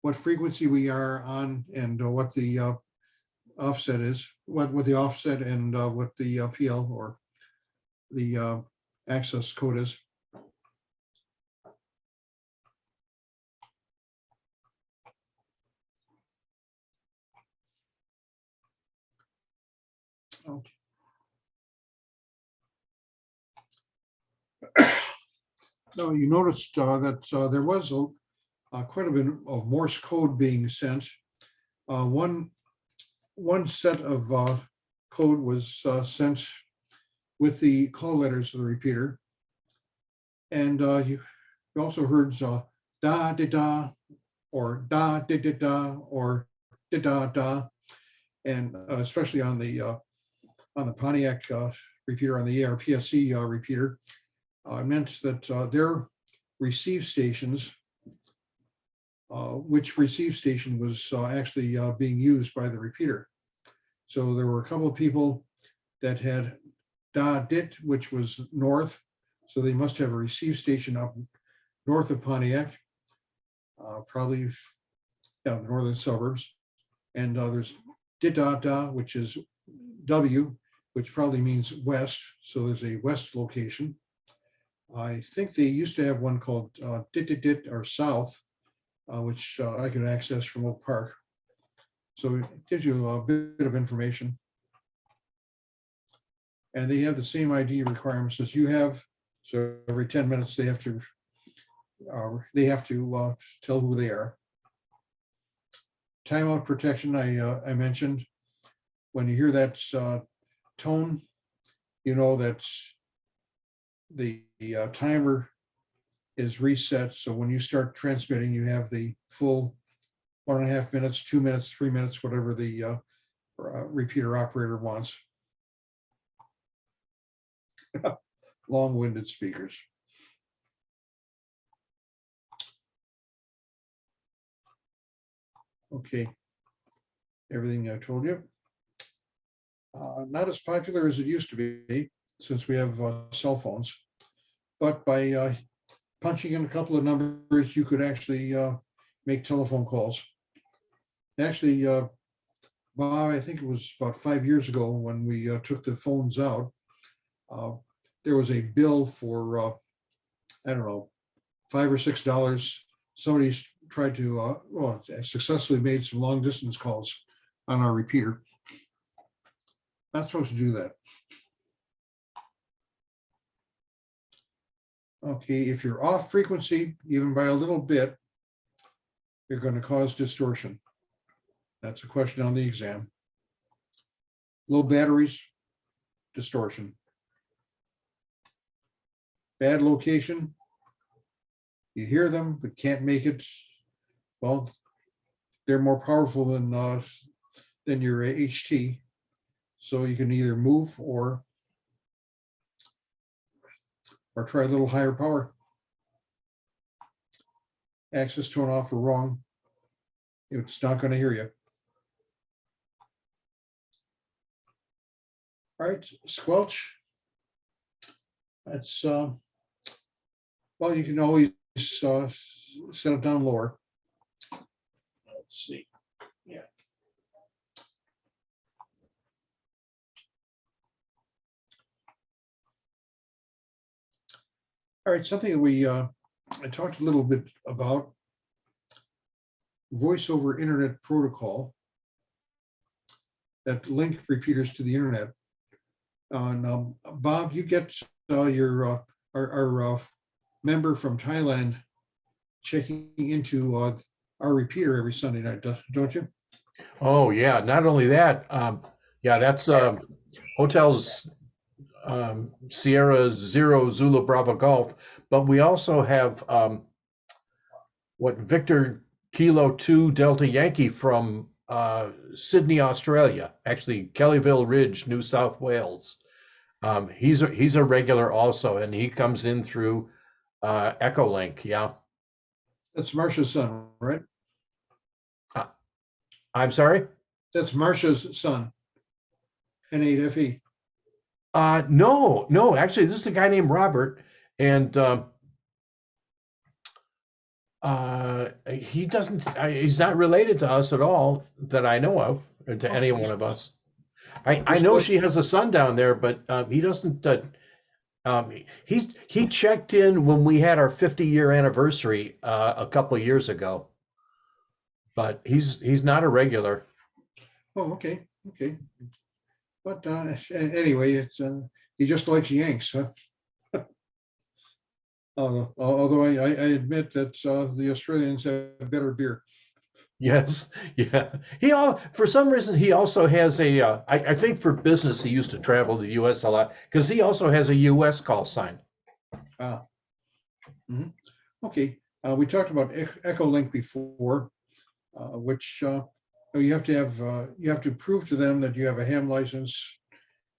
what frequency we are on and what the offset is, what the offset and what the PL or the access code is. Okay. Now you noticed that there was quite a bit of Morse code being sent. One set of code was sent with the call letters of the repeater. And you also heard da da da, or da da da da, or da da da, and especially on the Pontiac repeater, on the ARPSC repeater, meant that their receive stations, which receive station was actually being used by the repeater. So there were a couple of people that had da dit, which was north. So they must have a receive station up north of Pontiac, probably the northern suburbs. And there's dit da da, which is W, which probably means west. So there's a west location. I think they used to have one called dit dit dit, or south, which I could access from Oak Park. So it gives you a bit of information. And they have the same ID requirements as you have. So every 10 minutes they have to tell who they are. Timeout protection, I mentioned. When you hear that tone, you know that the timer is reset. So when you start transmitting, you have the full 1.5 minutes, 2 minutes, 3 minutes, whatever the repeater operator wants. Long-winded speakers. Okay, everything I told you. Not as popular as it used to be, since we have cell phones, but by punching in a couple of numbers, you could actually make telephone calls. Actually, Bob, I think it was about 5 years ago when we took the phones out, there was a bill for, I don't know, $5 or $6. Somebody tried to, successfully made some long distance calls on our repeater. Not supposed to do that. Okay, if you're off frequency, even by a little bit, you're going to cause distortion. That's a question on the exam. Low batteries, distortion. Bad location, you hear them but can't make it. Well, they're more powerful than your HT, so you can either move or try a little higher power. Access tone off or wrong, it's not going to hear you. All right, squelch. That's well, you can always set it down lower. Let's see. Yeah. All right, something that we I talked a little bit about, voice over internet protocol that link repeaters to the internet. And Bob, you get your our member from Thailand checking into our repeater every Sunday night, don't you? Oh, yeah. Not only that, yeah, that's hotels Sierra Zero Zulu Bravo Golf, but we also have Victor Kilo 2 Delta Yankee from Sydney, Australia, actually Kellyville Ridge, New South Wales. He's a regular also, and he comes in through Echolink. Yeah. That's Marcia's son, right? I'm sorry? That's Marcia's son, N8FE. No, actually, this is a guy named Robert, and he's not related to us at all that I know of, or to any one of us. I know she has a son down there, but he doesn't. He checked in when we had our 50-year anniversary a couple of years ago, but he's not a regular. Oh, okay. But anyway, it's he just likes Yanks, huh? Although I admit that the Australians have better beer. Yes, yeah. For some reason, he also has I think for business, he used to travel the US a lot because he also has a US call sign. Ah, mhm. Okay, we talked about Echolink before, which you have to prove to them that you have a ham license,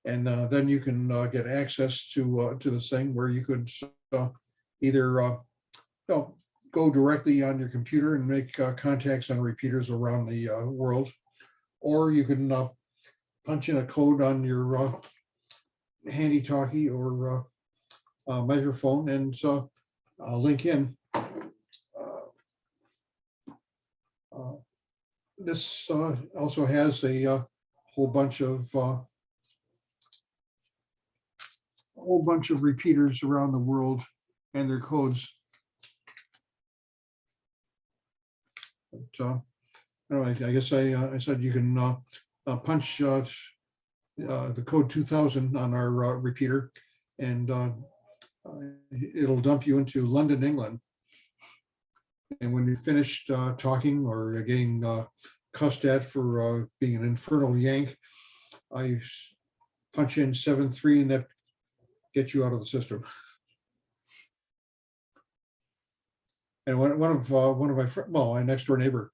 and then you can get access to this thing where you could either go directly on your computer and make contacts on repeaters around the world, or you can punch in a code on your handy talkie or microphone and link in. Uh, this also has a whole bunch of repeaters around the world and their codes. But I guess I said you can punch the code 2000 on our repeater, and it'll dump you into London, England. And when you're finished talking or getting cussed at for being an infernal yank, I punch in 7-3, and that gets you out of the system. And one of my friends, well, my next door neighbor,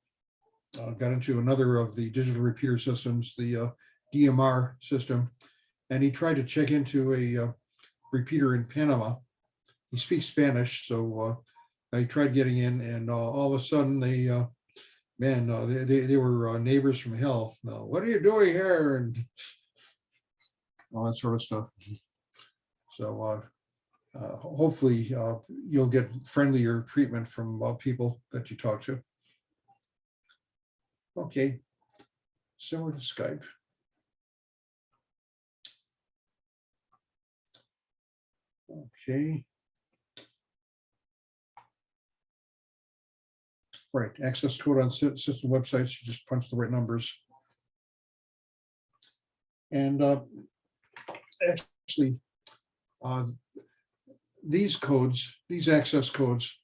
got into another of the digital repeater systems, the DMR system, and he tried to check into a repeater in Panama. He speaks Spanish, so I tried getting in, and all of a sudden they were neighbors from hell. What are you doing here? And all that sort of stuff. So hopefully you'll get friendlier treatment from people that you talk to. Okay, similar to Skype. Okay. Right, access code on system websites, you just punch the right numbers. And actually, these codes, these access codes,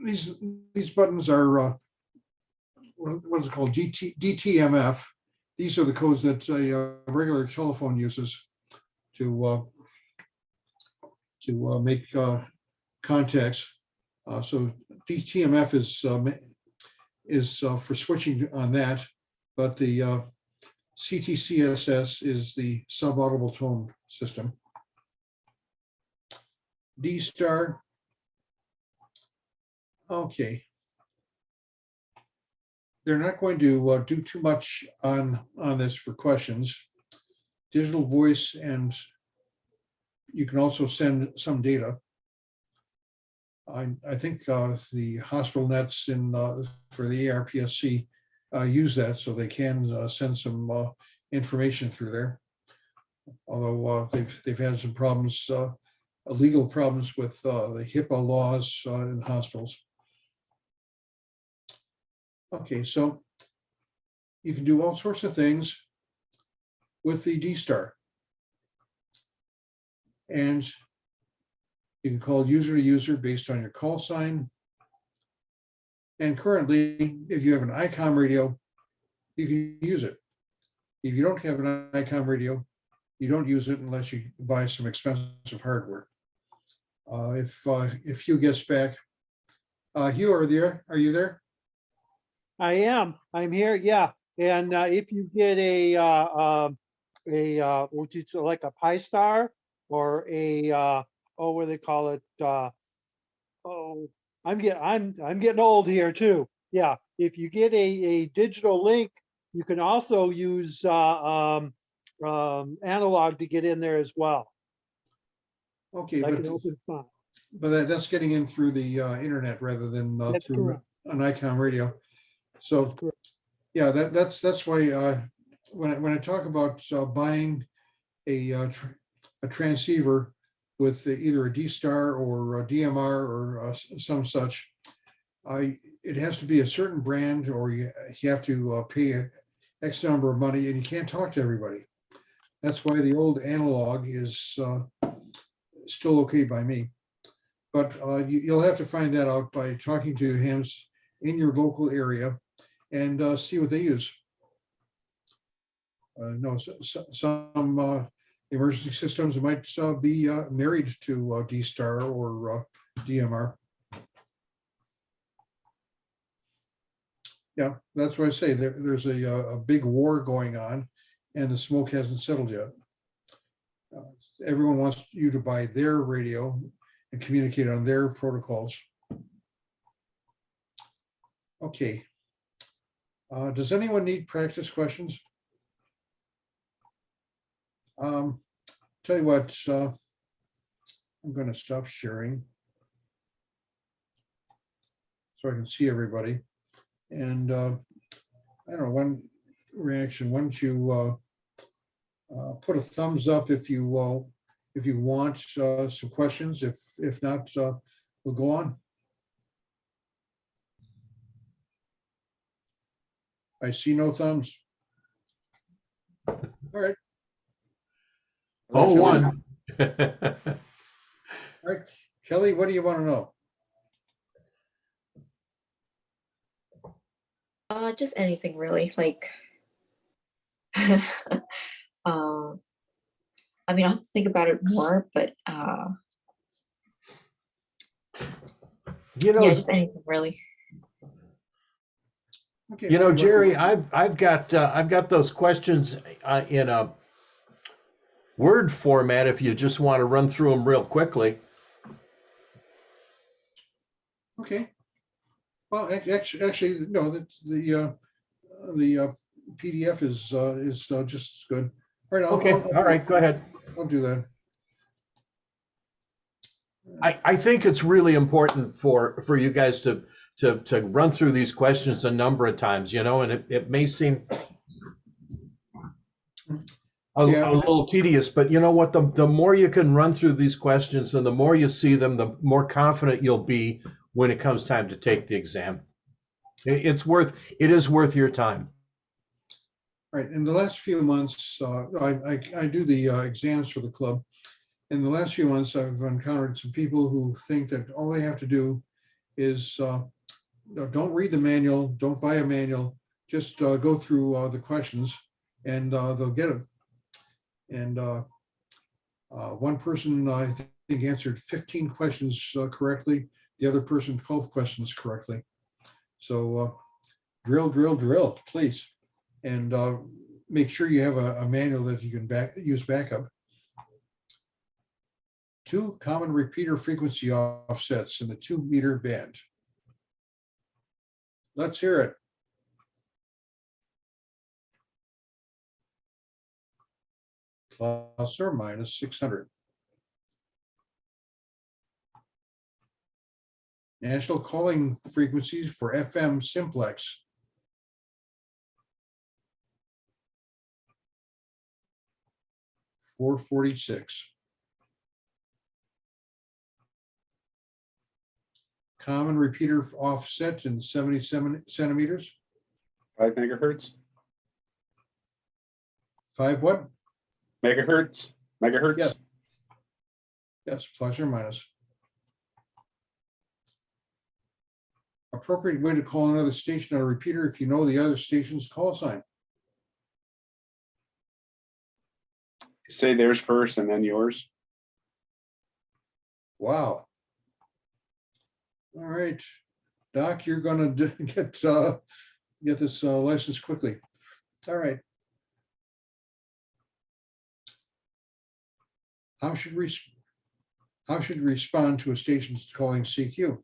these buttons are what is it called? DTMF. These are the codes that a regular telephone uses to make contacts. So DTMF is for switching on that, but the CTCSS is the subaudible tone system. D star. Okay. They're not going to do too much on this for questions. Digital voice, and you can also send some data. I think the hospital nets for the ARPSC use that, so they can send some information through there. Although they've had some problems, legal problems with the HIPAA laws in the hospitals. Okay, so you can do all sorts of things with the D-Star. And you can call user to user based on your call sign. And currently, if you have an ICOM radio, you can use it. If you don't have an ICOM radio, you don't use it unless you buy some expensive hardware. If Hugh gets back, Hugh, are you there? I am. I'm here. Yeah. And if you get which is like a Pi Star or what do they call it? I'm getting old here too. Yeah. If you get a digital link, you can also use analog to get in there as well. Okay, Like an open font. but that's getting in through the internet rather than through correct. an ICOM radio. So yeah, that's why when I talk about buying a transceiver with either a D-Star or a DMR or some such, it has to be a certain brand, or you have to pay X number of money, and you can't talk to everybody. That's why the old analog is still okay by me. But you'll have to find that out by talking to hams in your local area and see what they use. No, some emergency systems might be married to D-Star or DMR. Yeah, that's why I say there's a big war going on and the smoke hasn't settled yet. Everyone wants you to buy their radio and communicate on their protocols. Okay. Does anyone need practice questions? Tell you what, I'm going to stop sharing so I can see everybody. And I don't know, one reaction, why don't you put a thumbs up if you want some questions. If not, we'll go on. I see no thumbs. All right. Oh, Kelly. one. All right, Kelly, what do you want to know? Just anything really, like, I mean, I'll have to think about it more, but You know, yeah, just anything really. Okay, you know, well, Jerry, I've got those questions in a Word format if you just want to run through them real quickly. okay. Well, actually, no. The PDF is just as good. All right. Okay, all right, go ahead. I'll do that. I think it's really important for you guys to run through these questions a number of times, you know, and it may seem a little tedious, but you know what, the more you can run through these questions and the more you see them, the more confident you'll be when it comes time to take the exam. It is worth your time. Right. In the last few months, I do the exams for the club. In the last few months, I've encountered some people who think that all they have to do is don't read the manual, don't buy a manual, just go through the questions and they'll get it. And one person, I think, answered 15 questions correctly. The other person, 12 questions correctly. So drill, please. And make sure you have a manual that you can use backup. 2 common repeater frequency offsets in the 2-meter band. Let's hear it. Plus or minus 600. National calling frequencies for FM simplex. 446. Common repeater offset in 77 centimeters. 5 megahertz. 5 what? Megahertz. Yes. Yes, plus or minus. Appropriate way to call another station on a repeater if you know the other station's call sign. Say theirs first and then yours. Wow. All right, Doc, you're going to get this license quickly. All right. How should we respond to a station's calling CQ?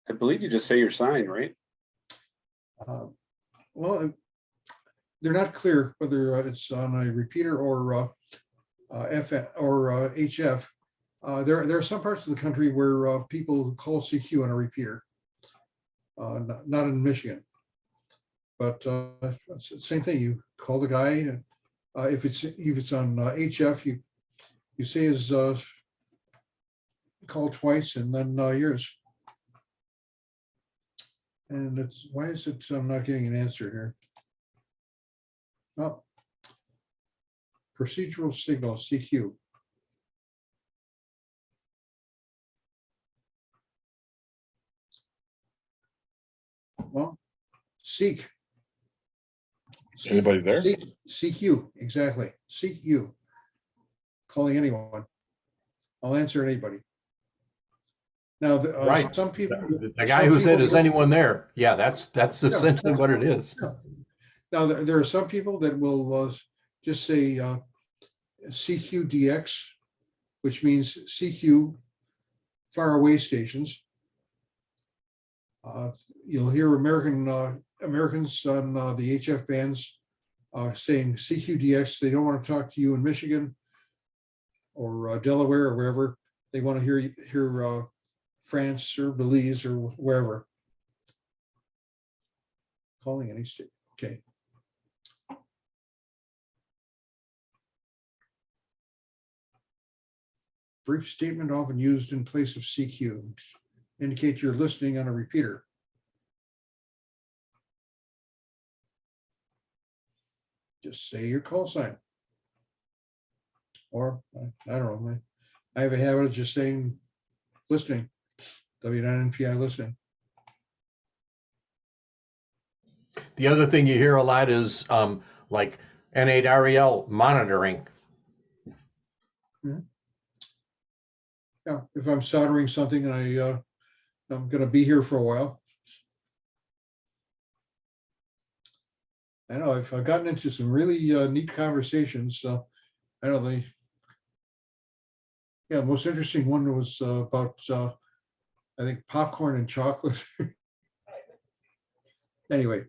I believe you just say your sign, right? Well, they're not clear whether it's on a repeater or FM or HF. There are some parts of the country where people call CQ on a repeater, not in Michigan. But it's the same thing. You call the guy. If it's on HF, you say his call twice and then yours. And it's why is it I'm not getting an answer here? Oh, procedural signal CQ. Seek. Anybody there? Seek you, exactly. Seek you. Calling anyone. I'll answer anybody. Now, Right. some people. The guy some who said, people "Is will- anyone there?" Yeah, that's Yeah, essentially what it is. yeah. Now, there are some people that will just say CQDX, which means CQ faraway stations. You'll hear Americans on the HF bands saying CQDX. They don't want to talk to you in Michigan or Delaware or wherever. They want to hear France or Belize or wherever. Calling any state. Okay. Brief statement often used in place of CQ. Indicate you're listening on a repeater. Just say your call sign. Or, I don't know, I have a habit of just saying listening, W9NPI listening. The other thing you hear a lot is like N8REL monitoring. Yeah, if I'm soldering something and I'm going to be here for a while. I know I've gotten into some really neat conversations. I know the most interesting one was about I think popcorn and chocolate. Anyway.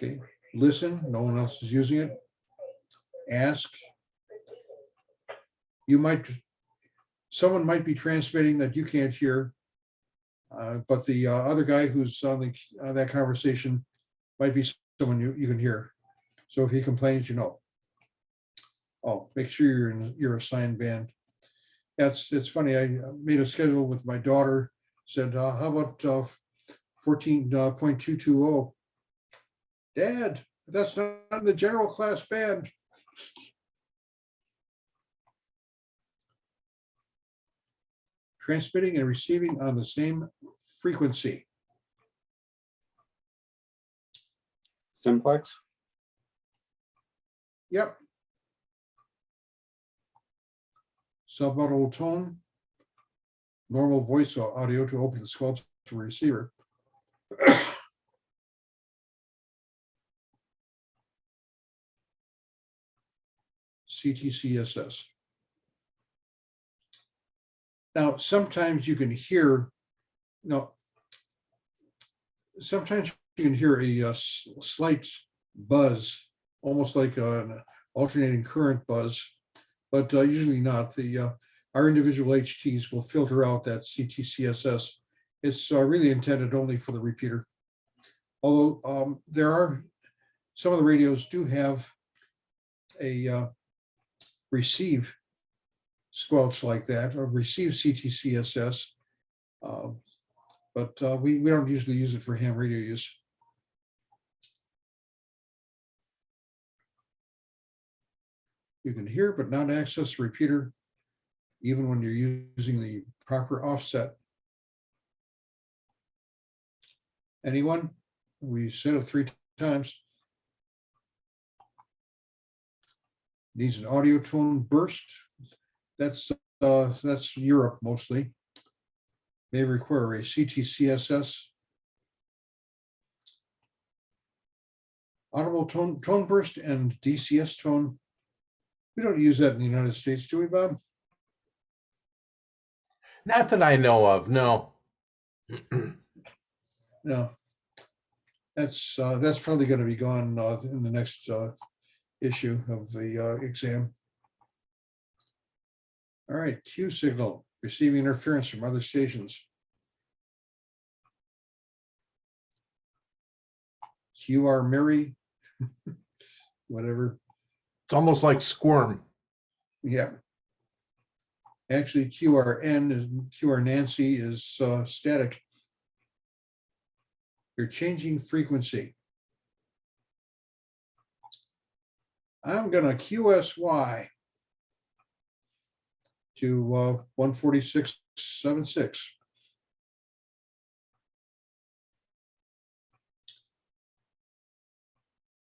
Okay, listen, no one else is using it. Ask. Someone might be transmitting that you can't hear, but the other guy who's on that conversation might be someone you can hear. So if he complains, you know. Oh, make sure you're in your assigned band. It's funny. I made a schedule with my daughter. Said, how about 14.220? Dad, that's not in the general class band. Transmitting and receiving on the same frequency. Simplex. Yep. Subaudible tone. Normal voice audio to open the squelch to receiver. CTCSS. Now, sometimes you can hear, sometimes you can hear a slight buzz, almost like an alternating current buzz, but usually not. Our individual HTs will filter out that CTCSS. It's really intended only for the repeater. Although some of the radios do have a receive squelch like that, or receive CTCSS, but we don't usually use it for ham radio use. You can hear but not access the repeater, even when you're using the proper offset. Anyone? We said it 3 times. Needs an audio tone burst. That's Europe mostly. May require a CTCSS. Audible tone burst and DCS tone. We don't use that in the United States, do we, Bob? Not that I know of, no. No. That's probably going to be gone in the next issue of the exam. All right, Q signal, receiving interference from other stations. QR Mary, whatever. It's almost like squirm. Yeah. Actually, QR Nancy is static. You're changing frequency. I'm going to QSY to 146.76.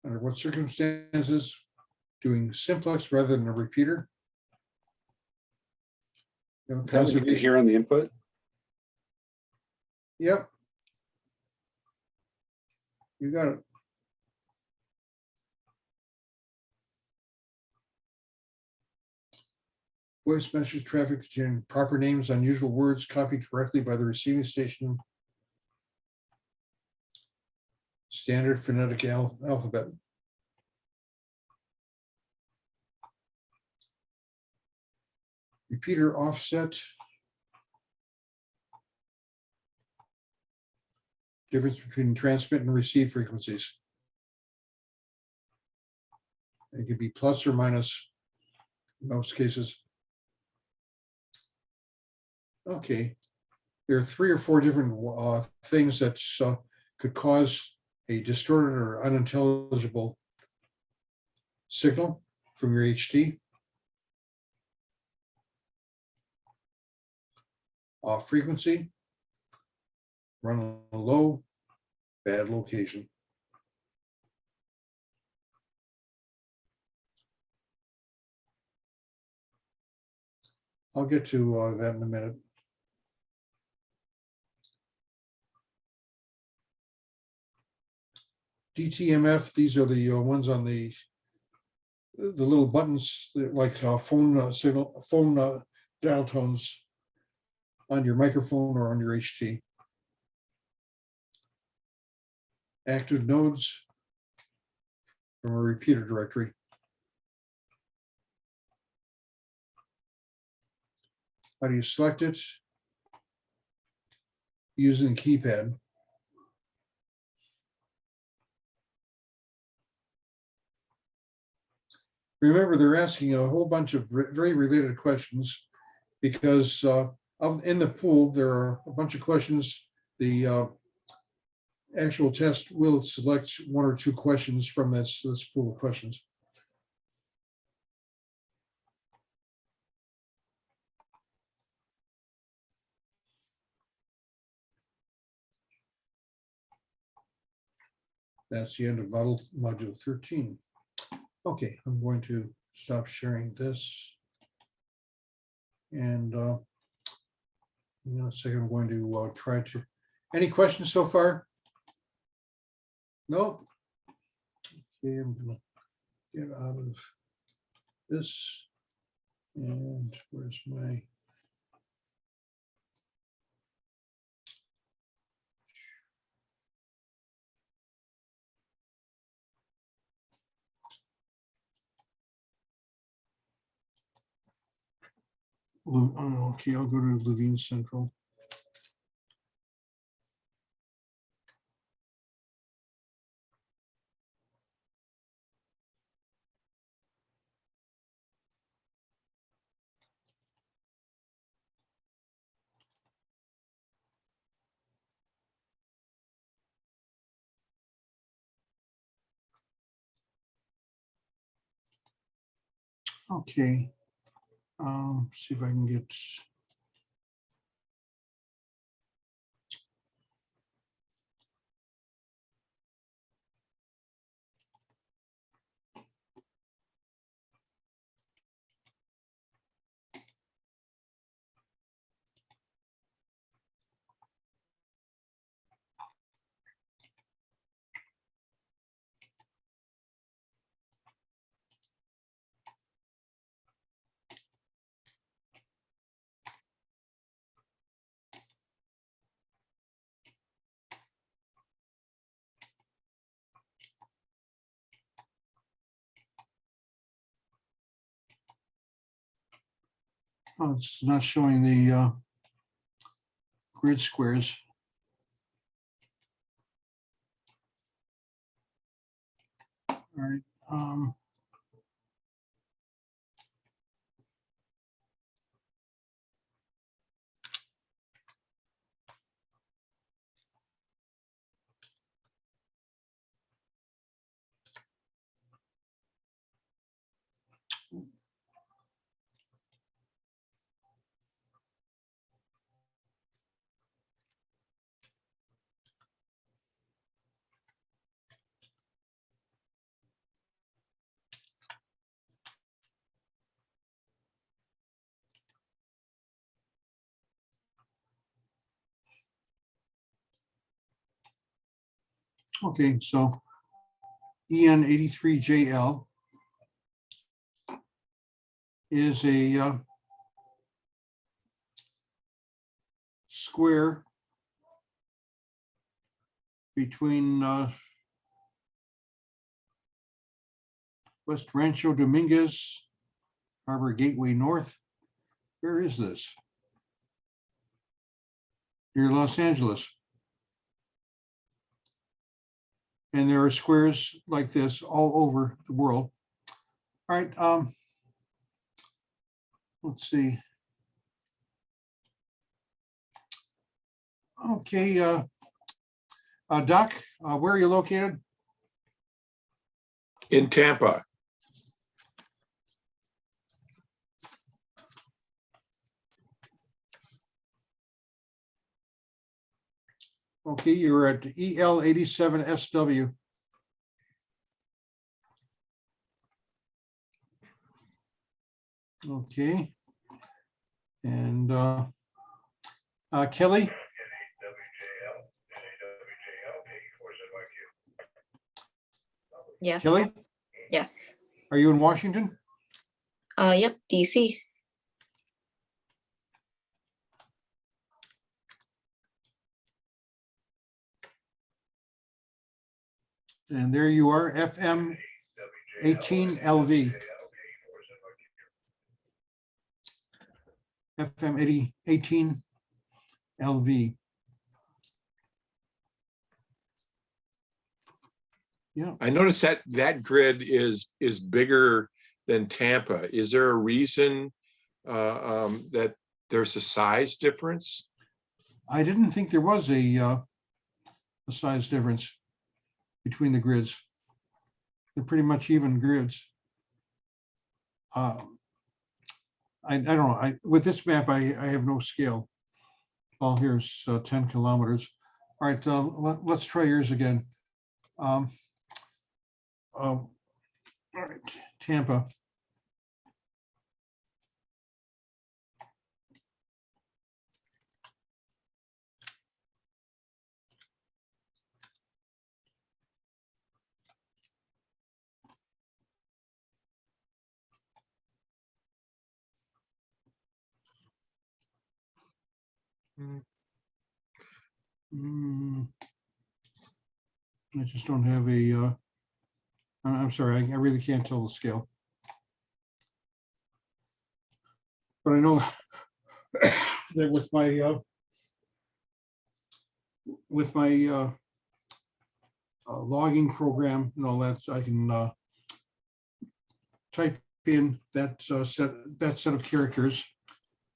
Under what circumstances doing simplex rather than a repeater? You know, Is that what you can conservation. hear on the input? Yep. You got it. Voice message traffic containing proper names, unusual words copied correctly by the receiving station. Standard phonetic alphabet. Repeater offset. Difference between transmit and receive frequencies. It can be plus or minus in most cases. Okay, there are 3 or 4 different things that could cause a distorted or unintelligible signal from your HT. Off frequency, run on a low, bad location. I'll get to that in a minute. DTMF, these are the ones on the little buttons like phone signal, phone dial tones on your microphone or on your HT. Active nodes from a repeater directory. How do you select it? Using the keypad. Remember, they're asking a whole bunch of very related questions because in the pool, there are a bunch of questions. The actual test will select 1 or 2 questions from this pool of questions. That's the end of module 13. Okay, I'm going to stop sharing this. And in a second, I'm going to try to, any questions so far? Nope. Okay, I'm gonna get out of this. And where's my, okay, I'll go to Levine Central. Okay, see if I can get. Oh, it's not showing the grid squares. All right. Okay, so EN 83JL is a square between West Rancho Dominguez, Harbor Gateway North. Where is this? Near Los Angeles. And there are squares like this all over the world. All right, let's see. Okay, Doc, where are you located? In Tampa. Okay, you're at EL 87SW. Okay. And Kelly, Yes. Kelly, Yes. are you in Washington? Yep, DC. And there you are, FM 18LV. FM 18LV. Yeah, I noticed that that grid is bigger than Tampa. Is there a reason that there's a size difference? I didn't think there was a size difference between the grids. They're pretty much even grids. I don't know. With this map, I have no scale. All here's 10 kilometers. All right, let's try yours again. All right, Tampa. I just don't have a, I'm sorry, I really can't tell the scale. But I know that with my logging program and all that, I can type in that set of characters,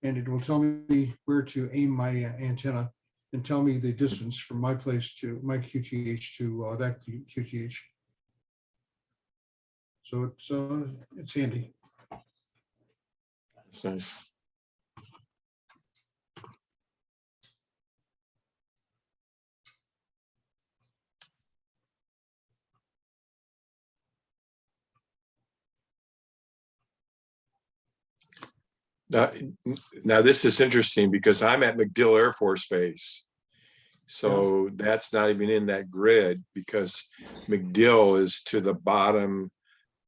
and it will tell me where to aim my antenna and tell me the distance from my place to my QTH to that QTH. So it's handy. That's nice. Now, now this is interesting because I'm at MacDill Air Force Base. So that's not even in that grid because MacDill is to the bottom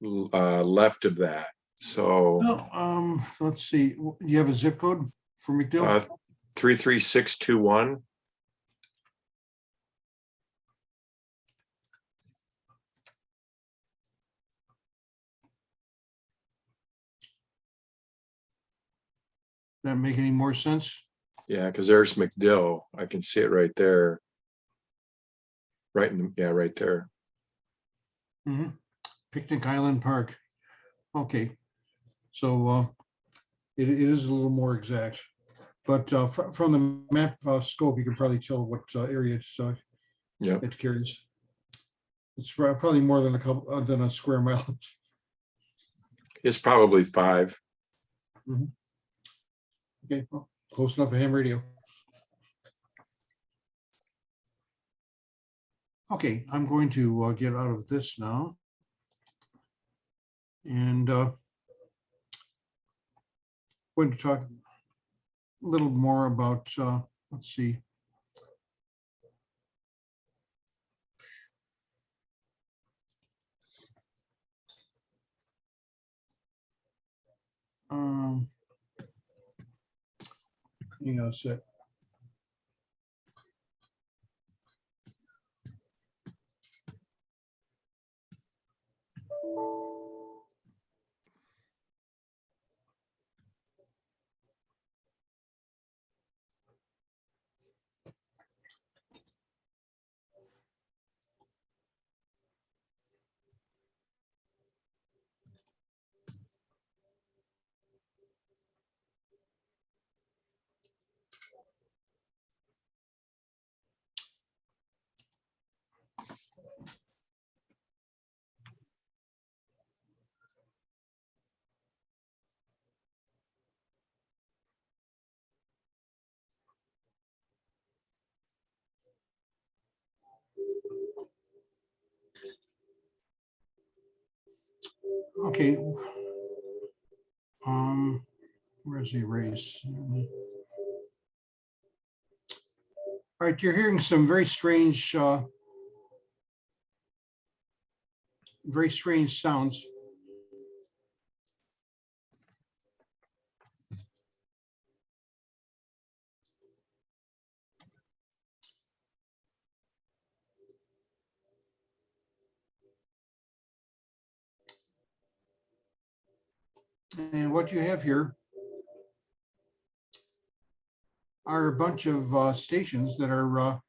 left of that. So Well, let's see. Do you have a zip code for MacDill? 33621. That make any more sense? Yeah, because there's MacDill. I can see it right there. Right in, yeah, right there. Picnic Island Park. Okay, so it is a little more exact, but from the map scope, you can probably tell what area Yeah. it carries. It's probably more than a square mile. It's probably 5. Okay, well, close enough for ham radio. Okay, I'm going to get out of this now. And going to talk a little more about, let's see. Hang on a sec. Okay. Where's erase? All right, you're hearing some very strange sounds. And what you have here are a bunch of stations that are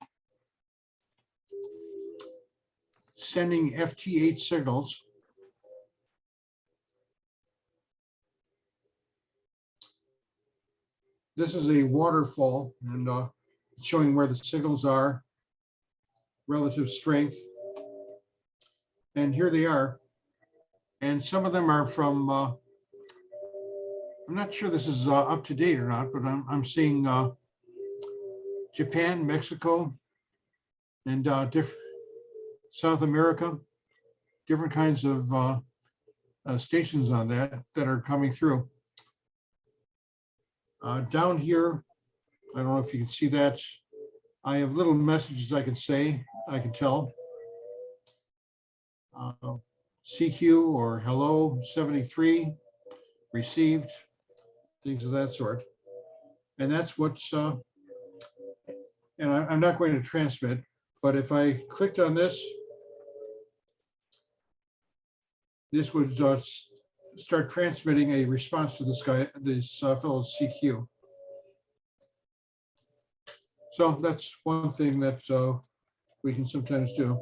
sending FT8 signals. This is a waterfall, and it's showing where the signals are, relative strength. And here they are. And some of them are from, I'm not sure this is up to date or not, but I'm seeing Japan, Mexico, and South America, different kinds of stations on that are coming through. Down here, I don't know if you can see that. I have little messages I can tell. CQ or hello 73, received, things of that sort. And that's what's, and I'm not going to transmit, but if I clicked on this, this would start transmitting a response to this fellow's CQ. So that's one thing that we can sometimes do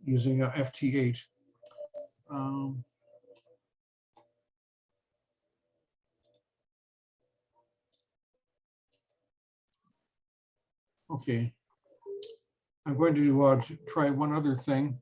using FT8. Okay, I'm going to try one other thing.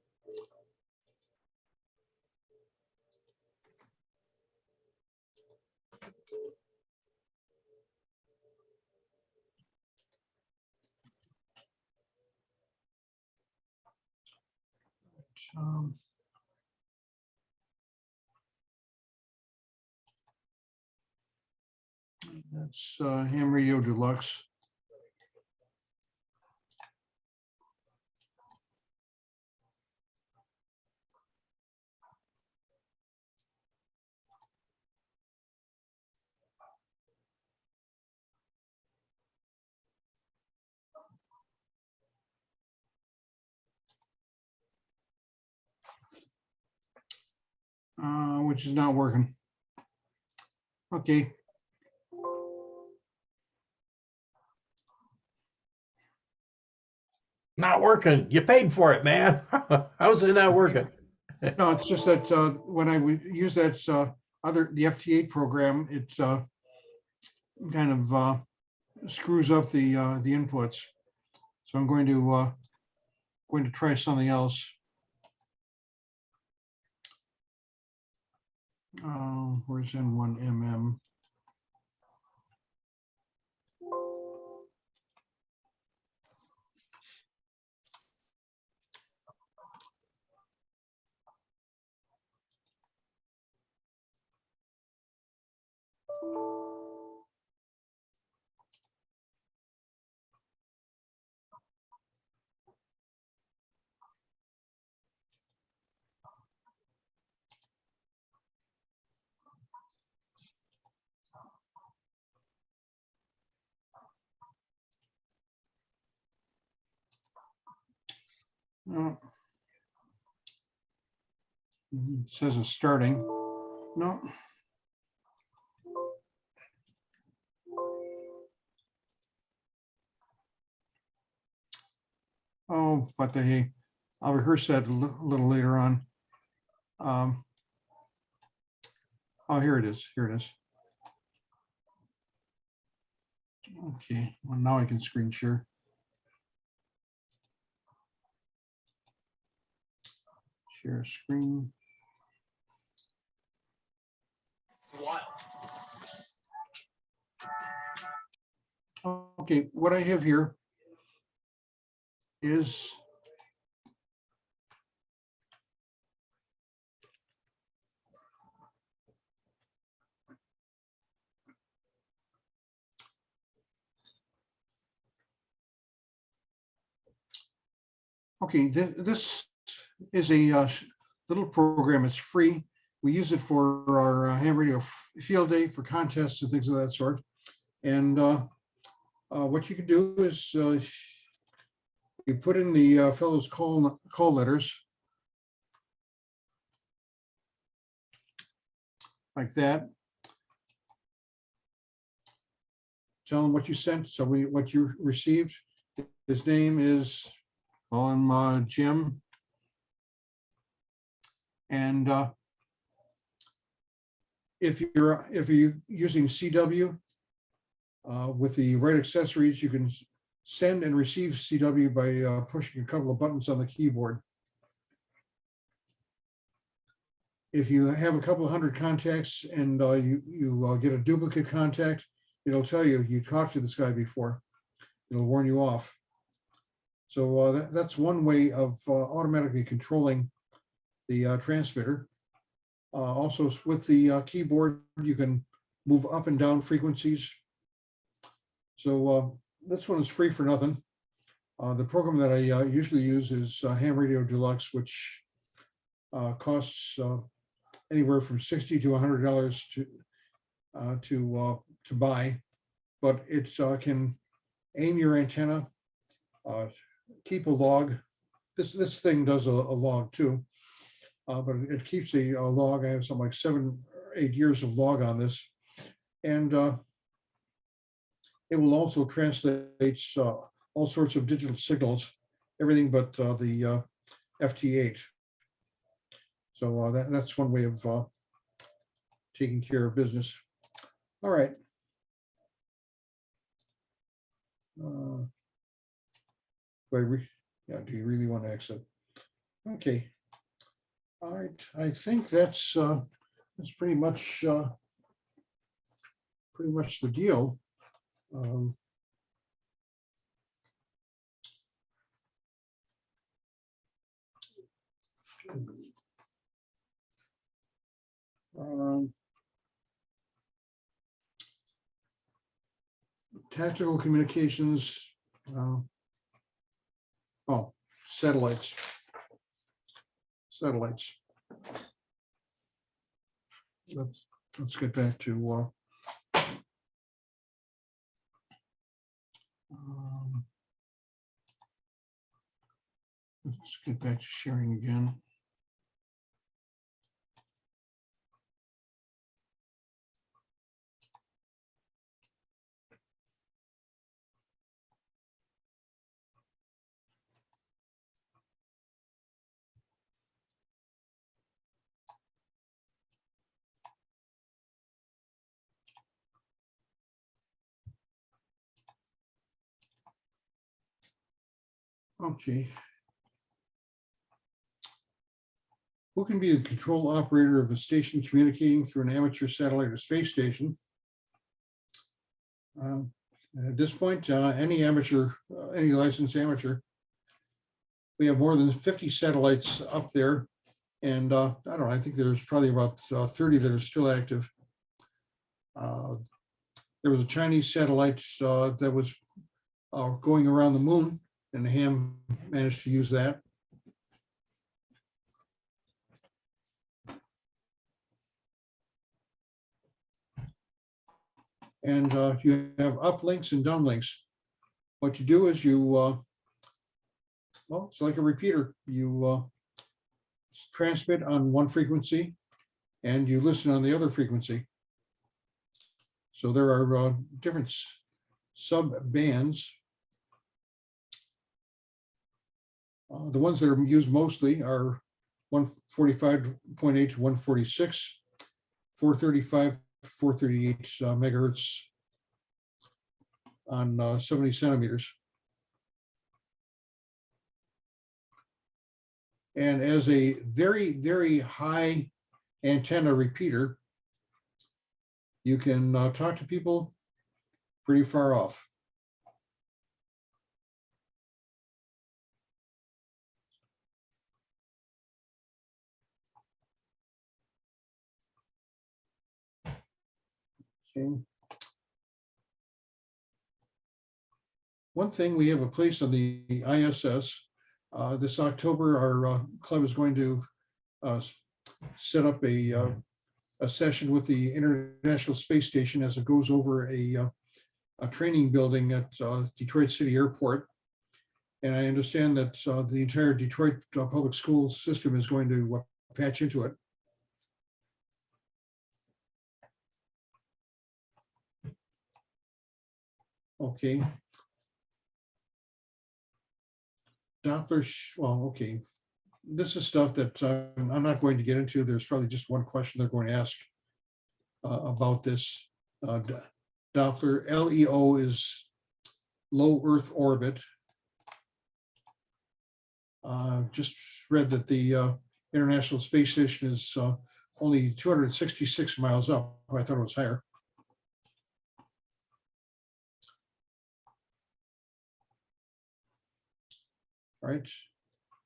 That's Ham Radio Deluxe. Which is not working. Okay. Not working. You paid for it, man. How's it not working? No, it's just that when I would use that the FT8 program, it kind of screws up the inputs. So I'm going to try something else. Where's N1MM? No. It says it's starting. No. Oh, but I'll rehearse that a little later on. Oh, here it is. Here it is. Okay, well, now I can screen share. Share screen. Okay, what I have here is okay, this is a little program. It's free. We use it for our ham radio field day for contests and things of that sort. And what you can do is you put in the fellow's call letters like that. Tell them what you sent. So what you received. His name is Jim. And if you're using CW with the right accessories, you can send and receive CW by pushing a couple of buttons on the keyboard. If you have a couple of hundred contacts and you get a duplicate contact, it'll tell you talked to this guy before. It'll warn you off. So that's one way of automatically controlling the transmitter. Also with the keyboard, you can move up and down frequencies. So this one is free for nothing. The program that I usually use is Ham Radio Deluxe, which costs anywhere from $60 to $100 to buy, but it can aim your antenna, keep a log. This thing does a log too, but it keeps a log. I have something like 7 or 8 years of log on this, and it will also translate all sorts of digital signals, everything but the FT8. So that's one way of taking care of business. All right. Do you really want to exit? Okay. All right. I think that's pretty much the deal. Tactical communications. Satellites. Let's get back to let's get back to sharing again. Okay. Who can be the control operator of a station communicating through an amateur satellite or space station? At this point, any amateur, any licensed amateur, we have more than 50 satellites up there. And I don't know, I think there's probably about 30 that are still active. There was a Chinese satellite that was going around the moon, and the ham managed to use that. And you have uplinks and downlinks. What you do is you Well, it's like a repeater. You transmit on one frequency and you listen on the other frequency. So there are different sub bands. The ones that are used mostly are 145.8 to 146, 435, 438 megahertz on 70 centimeters. And as a very, very high antenna repeater, you can talk to people pretty far off. Okay. One thing, we have a place on the ISS. This October, our club is going to set up a session with the International Space Station as it goes over a training building at Detroit City Airport. And I understand that the entire Detroit public school system is going to patch into it. Okay. Doppler, well, okay. This is stuff that I'm not going to get into. There's probably just one question they're going to ask about this. Doppler, LEO is low Earth orbit. Just read that the International Space Station is only 266 miles up. I thought it was higher. All right.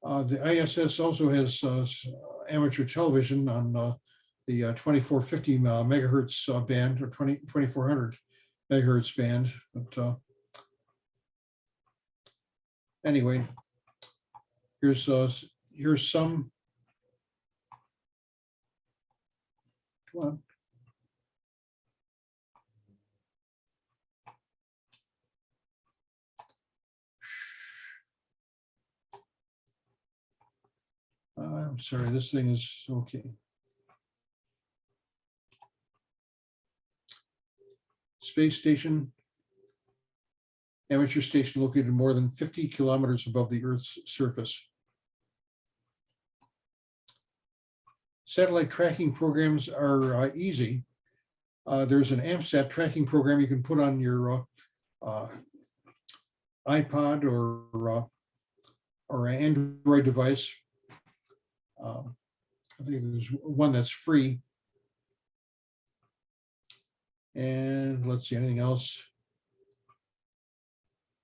The ISS also has amateur television on the 2450 megahertz band, or 2400 megahertz band. But anyway, here's some. Come on. I'm sorry, this thing is okay. Space station, amateur station located more than 50 kilometers above the Earth's surface. Satellite tracking programs are easy. There's an AMSAT tracking program you can put on your iPod or an Android device. I think there's one that's free. And let's see, anything else?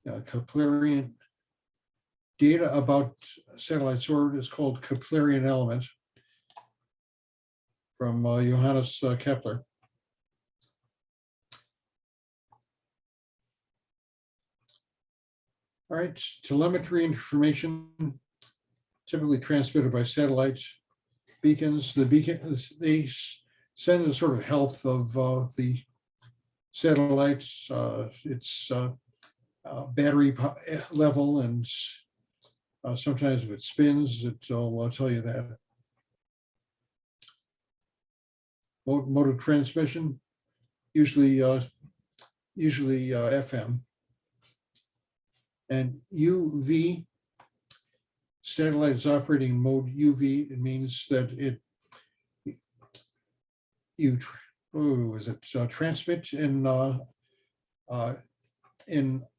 Keplerian data about satellites orbit is called Keplerian element from Johannes Kepler. All right, telemetry information typically transmitted by satellites, beacons. The beacons, they send the sort of health of the satellites, its battery level, and sometimes if it spins, it'll tell you that. Mode of transmission, usually FM. And UV, satellite is operating in mode UV. It means that transmit in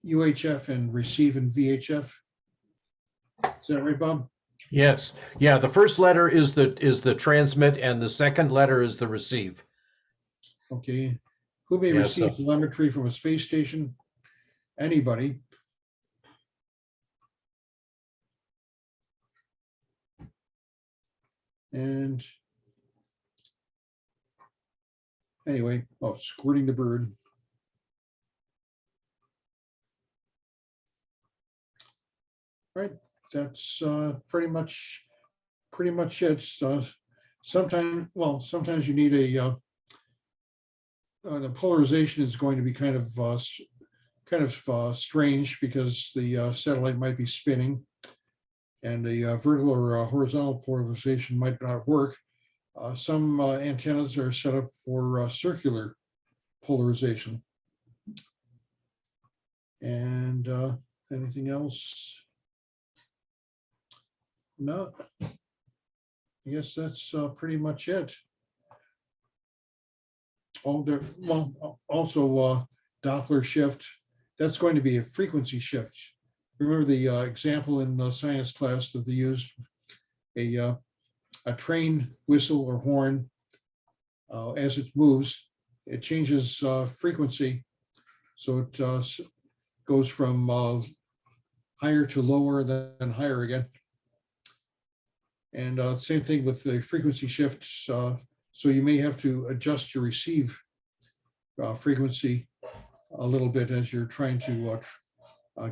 UHF and receive in VHF. Is that right, Bob? Yes. Yeah. The first letter is the transmit, and the second letter is the receive. Okay. Who may receive telemetry from a space station? Anybody. And anyway, squirting the bird. All right, that's pretty much it. Sometimes you need the polarization is going to be kind of strange because the satellite might be spinning. and a vertical or horizontal polarization might not work. Some antennas are set up for circular polarization. And anything else? No, I guess that's pretty much it. Oh, there, well, also Doppler shift. That's going to be a frequency shift. Remember the example in science class that they used a train whistle or horn as it moves, it changes frequency. So it goes from higher to lower, then higher again. And same thing with the frequency shifts. So you may have to adjust your receive frequency a little bit as you're trying to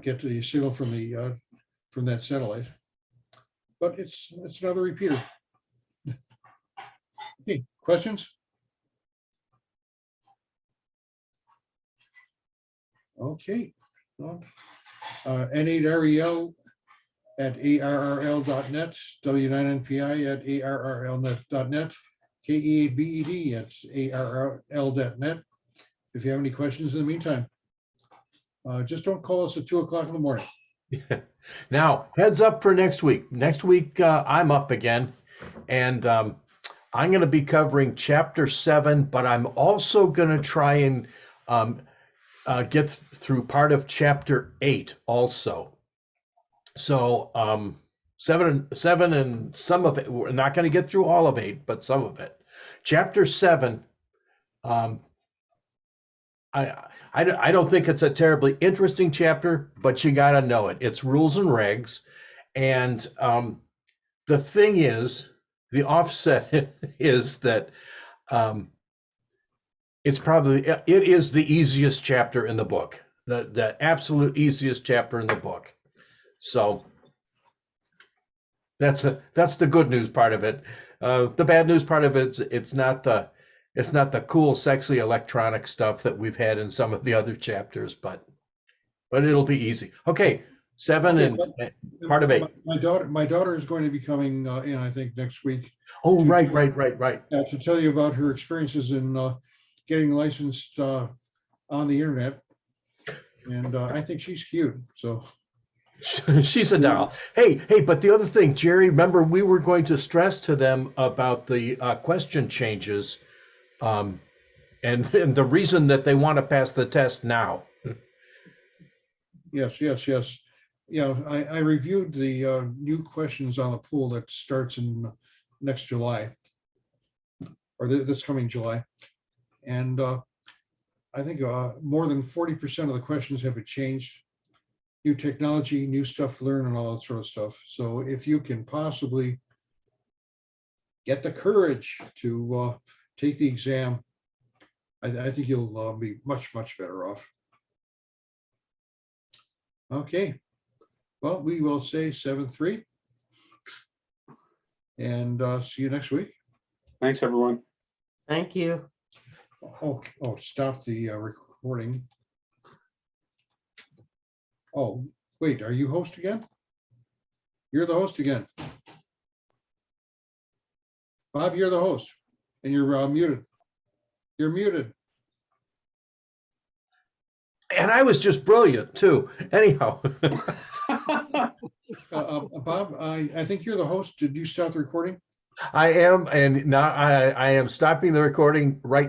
get the signal from that satellite. But it's another repeater. Okay, questions? Okay. Well, N8REL at arrl.net, W9NPI at arrl.net, KE8BED at arrl.net. If you have any questions in the meantime, just don't call us at 2 o'clock in the morning. Now, heads up for next week. Next week, I'm up again, and I'm going to be covering Chapter 7, but I'm also going to try and get through part of Chapter 8 also. So 7 and some of it, we're not going to get through all of 8, but some of it. Chapter 7, I don't think it's a terribly interesting chapter, but you got to know it. It's rules and regs. And the thing is, the offset is that it is the easiest chapter in the book, the absolute easiest chapter in the book. So that's the good news part of it. The bad news part of it, it's not the cool, sexy electronic stuff that we've had in some of the other chapters, but it'll be easy. Okay, 7 Okay, and part of 8. My daughter is going to be coming in, I think, next week. Oh, to- right. To tell you about her experiences in getting licensed on the internet. And I think she's cute, so. She's a doll. Hey, but the other thing, Jerry, remember we were going to stress to them about the question changes and the reason that they want to pass the test now. Yes. Yeah, I reviewed the new questions on the pool that starts in next July, or this coming July. And I think more than 40% of the questions have changed. New technology, new stuff to learn, and all that sort of stuff. So if you can possibly get the courage to take the exam, I think you'll be much better off. Okay, well, we will say 7-3, and see you next week. Thanks, everyone. Thank you. Oh, stop the recording. Oh, wait, are you host again? You're the host again. Bob, you're the host, and you're muted. You're muted. And I was just brilliant too. Anyhow. Bob, I think you're the host. Did you start the recording? I am, and now I am stopping the recording right